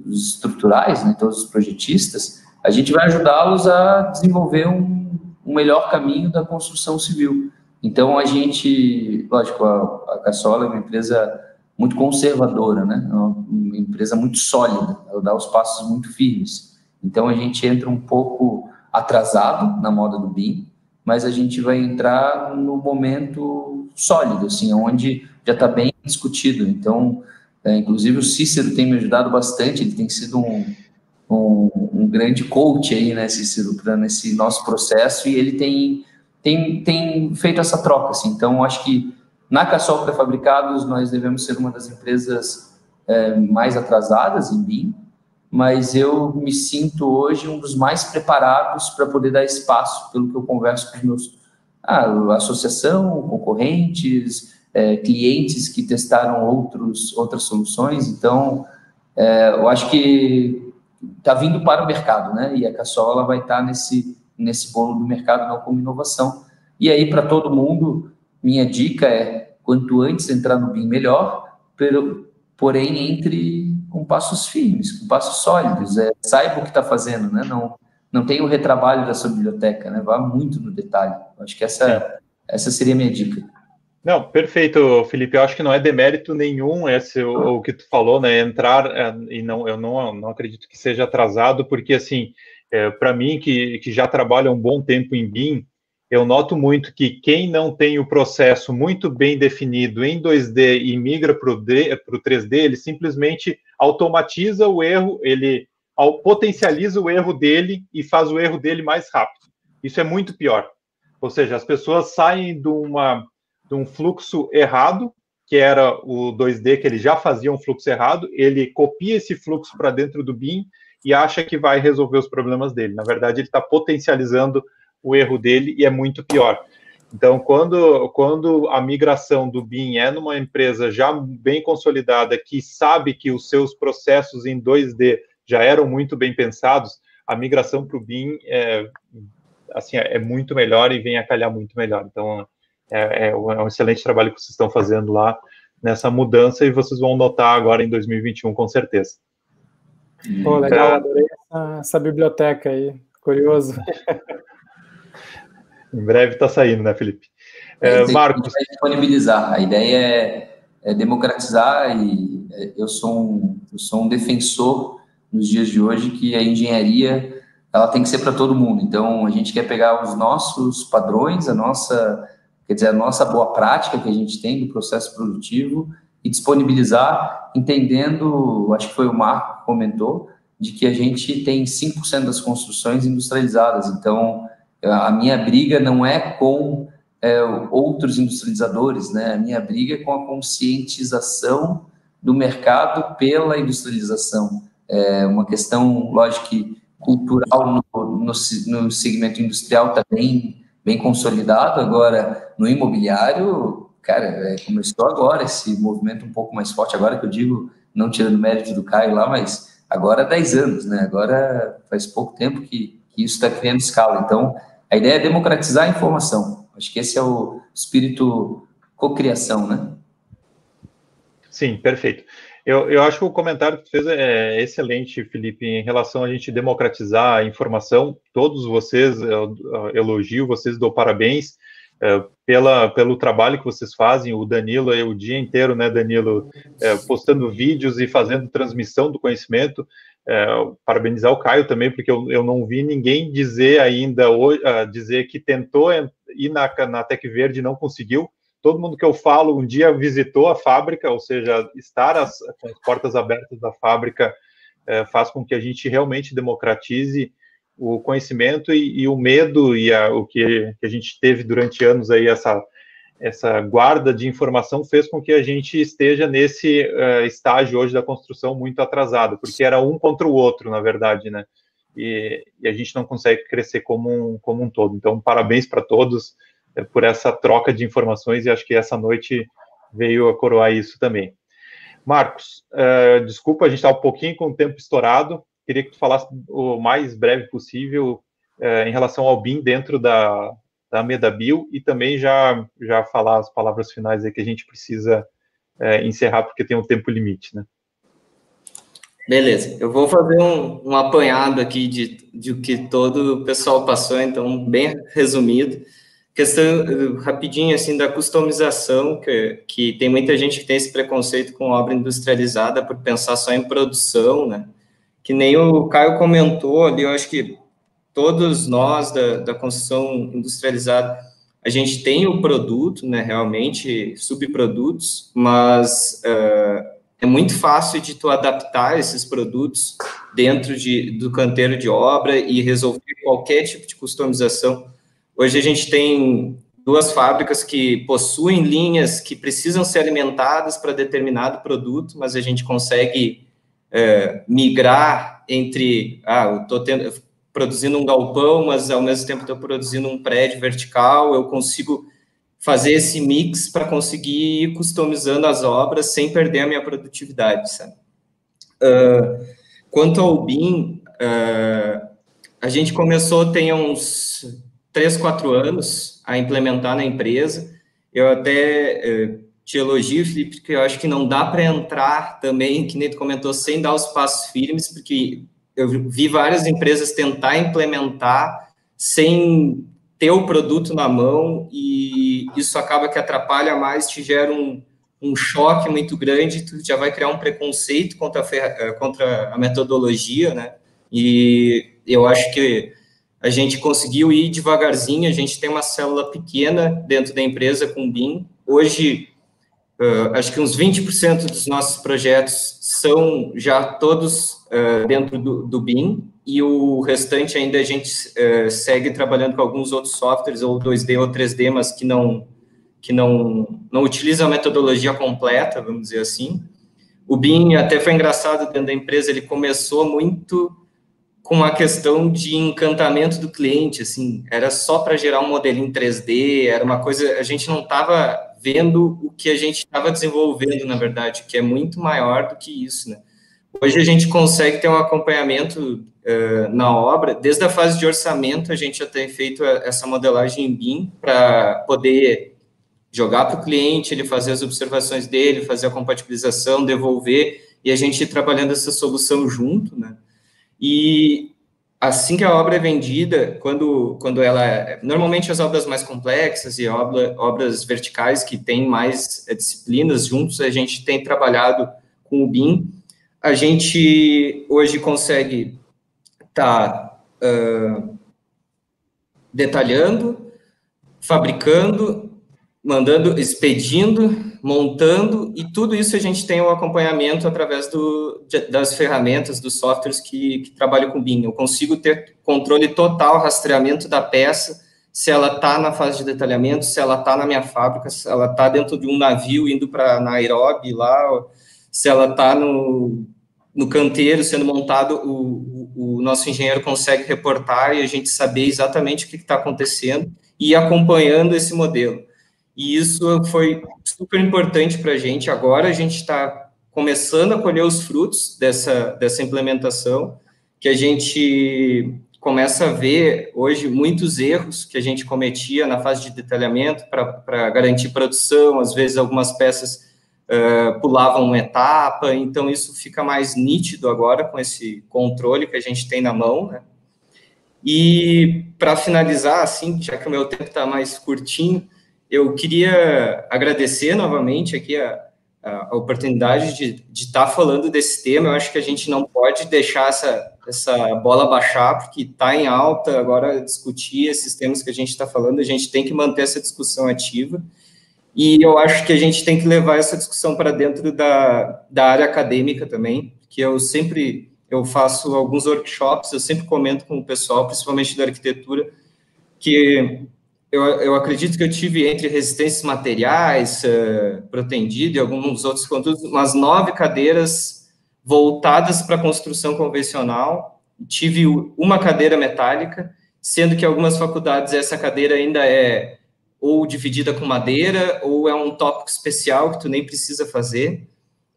estruturais, né, todos os projetistas, a gente vai ajudá-los a desenvolver um melhor caminho da construção civil. Então, a gente, lógico, a Casola é uma empresa muito conservadora, né? É uma empresa muito sólida, ela dá os passos muito firmes. Então, a gente entra um pouco atrasado na moda do BIM, mas a gente vai entrar no momento sólido, assim, onde já está bem discutido. Então, inclusive o Cícero tem me ajudado bastante, ele tem sido um grande coach aí, né, Cícero, nesse nosso processo, e ele tem feito essa troca, assim. Então, acho que na Cassol Pré-Fabricados nós devemos ser uma das empresas mais atrasadas em BIM, mas eu me sinto hoje um dos mais preparados para poder dar espaço, pelo que eu converso com os meus associação, concorrentes, clientes que testaram outras soluções. Então, eu acho que está vindo para o mercado, né? E a Cassol ela vai estar nesse bolo do mercado, não como inovação. E aí, para todo mundo, minha dica é, quanto antes entrar no BIM, melhor, porém, entre com passos firmes, com passos sólidos, saiba o que está fazendo, né? Não tem o retrabalho da sua biblioteca, né? Vá muito no detalhe. Acho que essa seria a minha dica. Não, perfeito, Felipe. Eu acho que não é demérito nenhum o que tu falou, né? Entrar e eu não acredito que seja atrasado, porque assim, para mim que já trabalha um bom tempo em BIM, eu noto muito que quem não tem o processo muito bem definido em 2D e migra para o 3D, ele simplesmente automatiza o erro, ele potencializa o erro dele e faz o erro dele mais rápido. Isso é muito pior. Ou seja, as pessoas saem de um fluxo errado, que era o 2D, que ele já fazia um fluxo errado, ele copia esse fluxo para dentro do BIM e acha que vai resolver os problemas dele. Na verdade, ele está potencializando o erro dele e é muito pior. Então, quando a migração do BIM é numa empresa já bem consolidada, que sabe que os seus processos em 2D já eram muito bem pensados, a migração para o BIM é muito melhor e vem a calhar muito melhor. Então, é um excelente trabalho que vocês estão fazendo lá nessa mudança e vocês vão notar agora em 2021, com certeza. Pô, legal, adorei essa biblioteca aí, curioso. Em breve está saindo, né, Felipe? Marcos. A gente vai disponibilizar. A ideia é democratizar e eu sou um defensor nos dias de hoje que a engenharia ela tem que ser para todo mundo. Então, a gente quer pegar os nossos padrões, a nossa boa prática que a gente tem do processo produtivo e disponibilizar, entendendo, acho que foi o Marco que comentou, de que a gente tem 5% das construções industrializadas. Então, a minha briga não é com outros industrializadores, né? A minha briga é com a conscientização do mercado pela industrialização. É uma questão, lógico, que cultural no segmento industrial está bem consolidado. Agora, no imobiliário, cara, começou agora esse movimento um pouco mais forte, agora que eu digo, não tirando mérito do Caio lá, mas agora há 10 anos, né? Agora faz pouco tempo que isso está criando escala. Então, a ideia é democratizar a informação. Acho que esse é o espírito cocriação, né? Sim, perfeito. Eu acho que o comentário que tu fez é excelente, Felipe, em relação a gente democratizar a informação. Todos vocês, eu elogio vocês, dou parabéns pelo trabalho que vocês fazem. O Danilo, o dia inteiro, né, Danilo, postando vídeos e fazendo transmissão do conhecimento. Parabenizar o Caio também, porque eu não vi ninguém dizer ainda, dizer que tentou ir na Tec Verde e não conseguiu. Todo mundo que eu falo um dia visitou a fábrica, ou seja, estar com as portas abertas da fábrica faz com que a gente realmente democratize o conhecimento e o medo e o que a gente teve durante anos aí, essa guarda de informação fez com que a gente esteja nesse estágio hoje da construção muito atrasado, porque era um contra o outro, na verdade, né? e a gente não consegue crescer como um todo. Então, parabéns para todos por essa troca de informações, e acho que essa noite veio a coroar isso também. Marcos, desculpa, a gente está um pouquinho com o tempo estourado, queria que tu falasse o mais breve possível em relação ao BIM dentro da MedAbil, e também já falar as palavras finais aí que a gente precisa encerrar, porque tem um tempo limite, né? Beleza, eu vou fazer um apanhado aqui de o que todo o pessoal passou, então, bem resumido. Questão, rapidinho, assim, da customização, que tem muita gente que tem esse preconceito com obra industrializada por pensar só em produção, né? Que nem o Caio comentou ali, eu acho que todos nós da construção industrializada, a gente tem o produto, né, realmente, subprodutos, mas é muito fácil de tu adaptar esses produtos dentro do canteiro de obra e resolver qualquer tipo de customização. Hoje a gente tem 2 fábricas que possuem linhas que precisam ser alimentadas para determinado produto, mas a gente consegue migrar entre, eu estou produzindo um galpão, mas ao mesmo tempo estou produzindo um prédio vertical, eu consigo fazer esse mix para conseguir ir customizando as obras sem perder a minha produtividade, sabe? Quanto ao BIM, a gente começou tem uns 3, 4 anos a implementar na empresa. Eu até te elogio, Felipe, porque eu acho que não dá para entrar também, que nem tu comentou, sem dar os passos firmes, porque eu vi várias empresas tentar implementar sem ter o produto na mão, e isso acaba que atrapalha mais, te gera um choque muito grande, tu já vai criar um preconceito contra a metodologia, né? E eu acho que a gente conseguiu ir devagarzinho, a gente tem uma célula pequena dentro da empresa com BIM. Hoje, acho que uns 20% dos nossos projetos são já todos dentro do BIM, e o restante ainda a gente segue trabalhando com alguns outros softwares, ou 2D ou 3D, mas que não utilizam a metodologia completa, vamos dizer assim. O BIM até foi engraçado dentro da empresa, ele começou muito com a questão de encantamento do cliente, assim, era só para gerar um modelinho 3D, era uma coisa, a gente não estava vendo o que a gente estava desenvolvendo, na verdade, que é muito maior do que isso, né? Hoje a gente consegue ter um acompanhamento na obra, desde a fase de orçamento, a gente já tem feito essa modelagem em BIM para poder jogar para o cliente, ele fazer as observações dele, fazer a compatibilização, devolver, e a gente ir trabalhando essa solução junto, né? E assim que a obra é vendida, quando ela... Normalmente as obras mais complexas e obras verticais que têm mais disciplinas juntos, a gente tem trabalhado com o BIM. A gente hoje consegue estar detalhando, fabricando, expedindo, montando, e tudo isso a gente tem um acompanhamento através das ferramentas, dos softwares que trabalham com BIM. Eu consigo ter controle total, rastreamento da peça, se ela está na fase de detalhamento, se ela está na minha fábrica, se ela está dentro de um navio indo para Nairobi lá, se ela está no canteiro sendo montado, o nosso engenheiro consegue reportar e a gente saber exatamente o que está acontecendo e ir acompanhando esse modelo. E isso foi super importante para a gente. Agora a gente está começando a colher os frutos dessa implementação, que a gente começa a ver hoje muitos erros que a gente cometia na fase de detalhamento para garantir produção, às vezes algumas peças pulavam uma etapa, então isso fica mais nítido agora com esse controle que a gente tem na mão, né? E para finalizar, assim, já que o meu tempo está mais curtinho, eu queria agradecer novamente aqui a oportunidade de estar falando desse tema. Eu acho que a gente não pode deixar essa bola baixar, porque está em alta agora discutir esses temas que a gente está falando, a gente tem que manter essa discussão ativa, e eu acho que a gente tem que levar essa discussão para dentro da área acadêmica também, que eu faço alguns workshops, eu sempre comento com o pessoal, principalmente da arquitetura, que eu acredito que eu tive entre resistências materiais, protendido e alguns outros conteúdos, umas 9 cadeiras voltadas para a construção convencional, tive uma cadeira metálica, sendo que algumas faculdades essa cadeira ainda é ou dividida com madeira, ou é um tópico especial que tu nem precisa fazer.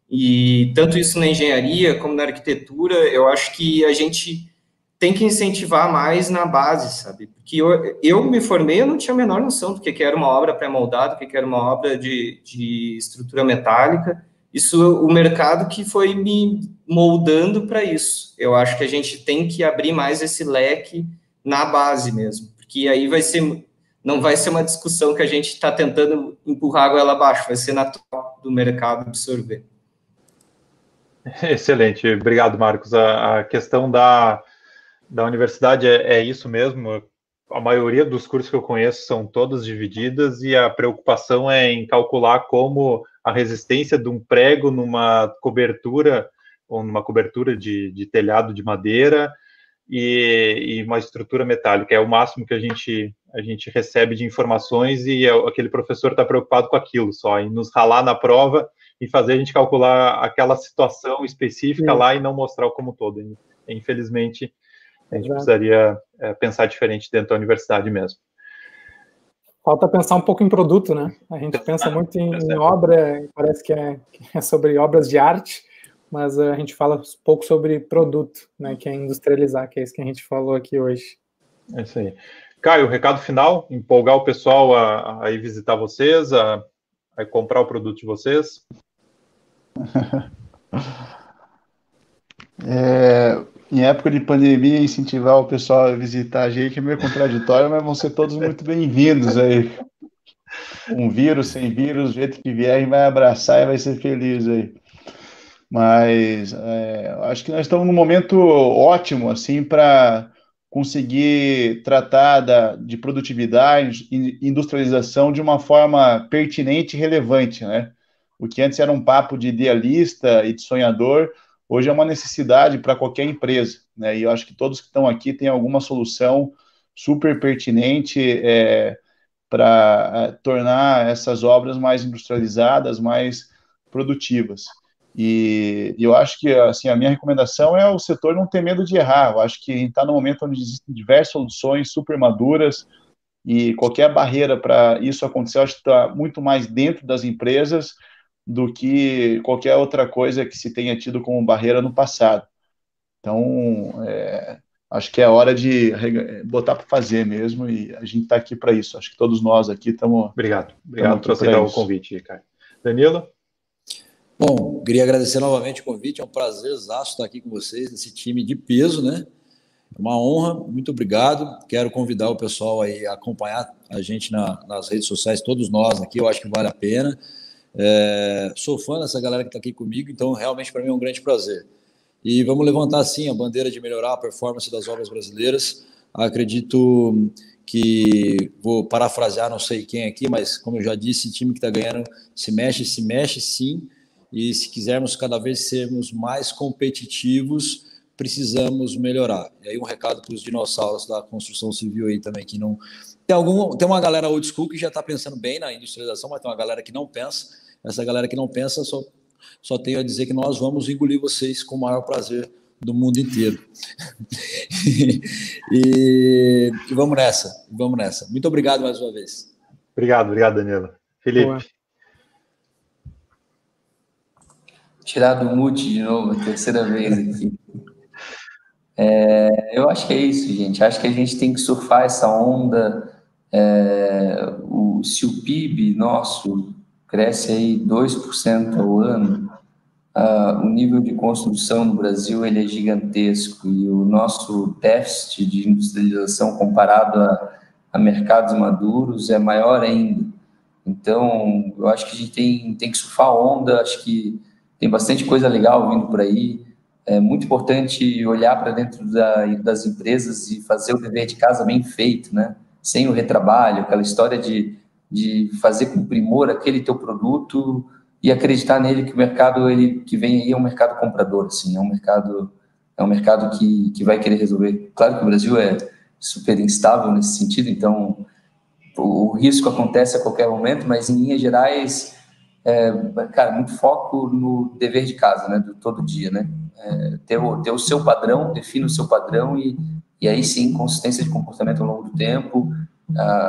E tanto isso na engenharia como na arquitetura, eu acho que a gente tem que incentivar mais na base, sabe? Porque eu me formei, eu não tinha a menor noção do que era uma obra pré-moldada, do que era uma obra de estrutura metálica. Isso, o mercado que foi me moldando para isso. Eu acho que a gente tem que abrir mais esse leque na base mesmo, porque aí não vai ser uma discussão que a gente está tentando empurrar a goela abaixo, vai ser natural do mercado absorver. Excelente, obrigado, Marcos. A questão da universidade é isso mesmo. A maioria dos cursos que eu conheço são todas divididas e a preocupação é em calcular como a resistência de um prego numa cobertura, ou numa cobertura de telhado de madeira e uma estrutura metálica. É o máximo que a gente recebe de informações e aquele professor está preocupado com aquilo só, em nos ralar na prova e fazer a gente calcular aquela situação específica lá e não mostrar o como todo. Infelizmente, a gente precisaria pensar diferente dentro da universidade mesmo. Falta pensar um pouco em produto, né? A gente pensa muito em obra, parece que é sobre obras de arte, mas a gente fala pouco sobre produto, né? Que é industrializar, que é isso que a gente falou aqui hoje. É isso aí. Caio, recado final, empolgar o pessoal a ir visitar vocês, a comprar o produto de vocês. Em época de pandemia, incentivar o pessoal a visitar a gente é meio contraditório, mas vão ser todos muito bem-vindos aí. Um vírus, sem vírus, do jeito que vier, a gente vai abraçar e vai ser feliz aí. Mas acho que nós estamos num momento ótimo, assim, para conseguir tratar de produtividade e industrialização de uma forma pertinente e relevante, né? O que antes era um papo de idealista e de sonhador, hoje é uma necessidade para qualquer empresa, né? E eu acho que todos que estão aqui têm alguma solução super pertinente para tornar essas obras mais industrializadas, mais produtivas. E eu acho que assim, a minha recomendação é o setor não ter medo de errar. Eu acho que a gente está num momento onde existem diversas soluções super maduras e qualquer barreira para isso acontecer, eu acho que está muito mais dentro das empresas do que qualquer outra coisa que se tenha tido como barreira no passado. Então, acho que é hora de botar para fazer mesmo, e a gente está aqui para isso. Acho que todos nós aqui estamos... Obrigado por aceitar o convite, Caio. Danilo? Bom, queria agradecer novamente o convite, é um prazerzaço estar aqui com vocês, nesse time de peso, né? É uma honra, muito obrigado. Quero convidar o pessoal aí a acompanhar a gente nas redes sociais, todos nós aqui, eu acho que vale a pena. Sou fã dessa galera que está aqui comigo, então realmente para mim é um grande prazer. E vamos levantar, sim, a bandeira de melhorar a performance das obras brasileiras. Acredito que, vou parafrasear, não sei quem aqui, mas como eu já disse, time que está ganhando se mexe sim, e se quisermos cada vez sermos mais competitivos, precisamos melhorar. E aí um recado para os dinossauros da construção civil aí também, que não... Tem uma galera old school que já está pensando bem na industrialização, mas tem uma galera que não pensa. Essa galera que não pensa, só tenho a dizer que nós vamos engolir vocês com o maior prazer do mundo inteiro. e vamos nessa. Muito obrigado mais uma vez. Obrigado, Danilo. Felipe. Boa. Tirar do mute de novo, a terceira vez aqui. Eu acho que é isso, gente. Acho que a gente tem que surfar essa onda. Se o PIB nosso cresce aí 2% ao ano, o nível de construção no Brasil ele é gigantesco e o nosso déficit de industrialização comparado a mercados maduros é maior ainda. Então, eu acho que a gente tem que surfar a onda, acho que tem bastante coisa legal vindo por aí. É muito importante olhar para dentro das empresas e fazer o dever de casa bem feito, né? Sem o retrabalho, aquela história de fazer com primor aquele teu produto e acreditar nele, que o mercado que vem aí é um mercado comprador, assim, é um mercado que vai querer resolver. Claro que o Brasil é super instável nesse sentido, então o risco acontece a qualquer momento, mas em linhas gerais cara, muito foco no dever de casa, né, do todo dia, né? Ter o seu padrão, define o seu padrão e aí sim, consistência de comportamento ao longo do tempo,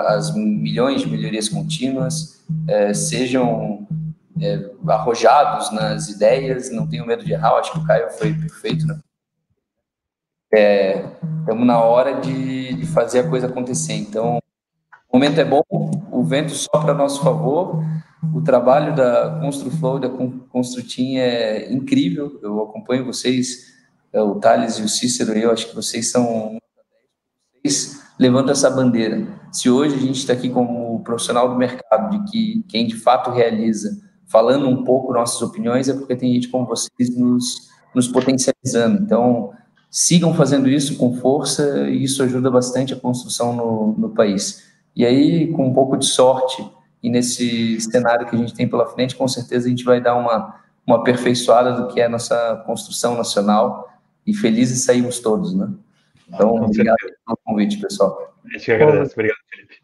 as milhões de melhorias contínuas, sejam arrojados nas ideias, não tenham medo de errar. Acho que o Caio foi perfeito, né? Estamos na hora de fazer a coisa acontecer. Então, o momento é bom, o vento sopra a nosso favor, o trabalho da Construflow e da Construteam é incrível. Eu acompanho vocês, o Thales e o Cícero, eu acho que vocês são levando essa bandeira. Se hoje a gente está aqui como profissional do mercado, de que quem de fato realiza, falando um pouco nossas opiniões, é porque tem gente como vocês nos potencializando. Então, sigam fazendo isso com força, e isso ajuda bastante a construção no país. E aí, com um pouco de sorte, e nesse cenário que a gente tem pela frente, com certeza a gente vai dar uma aperfeiçoada do que é a nossa construção nacional, e felizes saímos todos, né? Então, obrigado pelo convite, pessoal. A gente agradece. Obrigado, Felipe.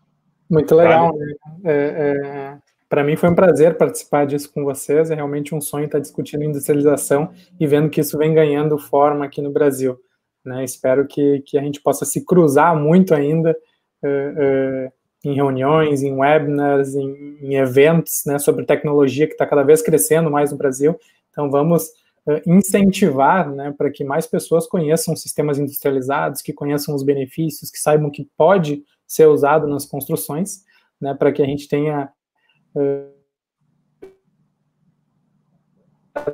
Muito legal, né? Para mim foi um prazer participar disso com vocês. É realmente um sonho estar discutindo industrialização e vendo que isso vem ganhando forma aqui no Brasil, né? Espero que a gente possa se cruzar muito ainda em reuniões, em webinars, em eventos, né, sobre tecnologia, que está cada vez crescendo mais no Brasil. Então, vamos incentivar, né, para que mais pessoas conheçam sistemas industrializados, que conheçam os benefícios, que saibam que pode ser usado nas construções, né, para que a gente tenha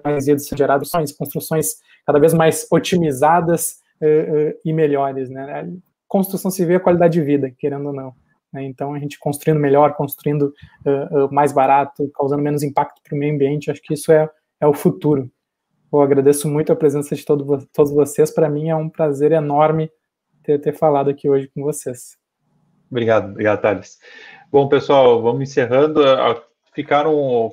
mais gerações, construções cada vez mais otimizadas e melhores, né? Construção civil é qualidade de vida, querendo ou não, né? Então, a gente construindo melhor, construindo mais barato, causando menos impacto para o meio ambiente, acho que isso é o futuro. Eu agradeço muito a presença de todos vocês. Para mim é um prazer enorme ter falado aqui hoje com vocês. Obrigado, Thales. Bom, pessoal, vamos encerrando.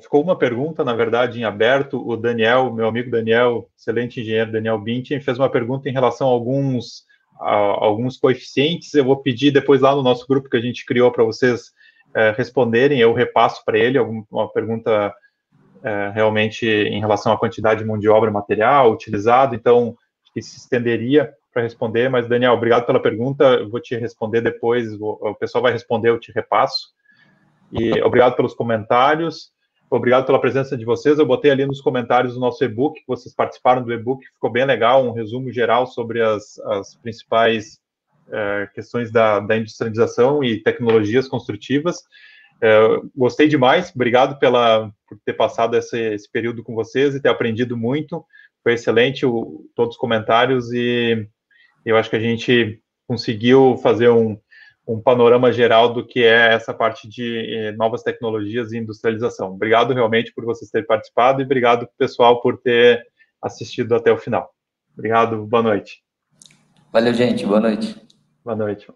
Ficou uma pergunta, na verdade, em aberto. O Daniel, meu amigo Daniel, excelente engenheiro, Daniel Bintin, fez uma pergunta em relação a alguns coeficientes. Eu vou pedir depois lá no nosso grupo que a gente criou para vocês responderem. Eu repasso para ele uma pergunta realmente em relação à quantidade de mão de obra, material utilizado. Então, acho que se estenderia para responder. Mas, Daniel, obrigado pela pergunta. Eu vou te responder depois. O pessoal vai responder, eu te repasso. E obrigado pelos comentários, obrigado pela presença de vocês. Eu botei ali nos comentários o nosso e-book, que vocês participaram do e-book, ficou bem legal, um resumo geral sobre as principais questões da industrialização e tecnologias construtivas. Gostei demais, obrigado por ter passado esse período com vocês e ter aprendido muito. Foi excelente todos os comentários e eu acho que a gente conseguiu fazer um panorama geral do que é essa parte de novas tecnologias e industrialização. Obrigado realmente por vocês terem participado e obrigado, pessoal, por ter assistido até o final. Obrigado, boa noite. Valeu, gente, boa noite. Boa noite.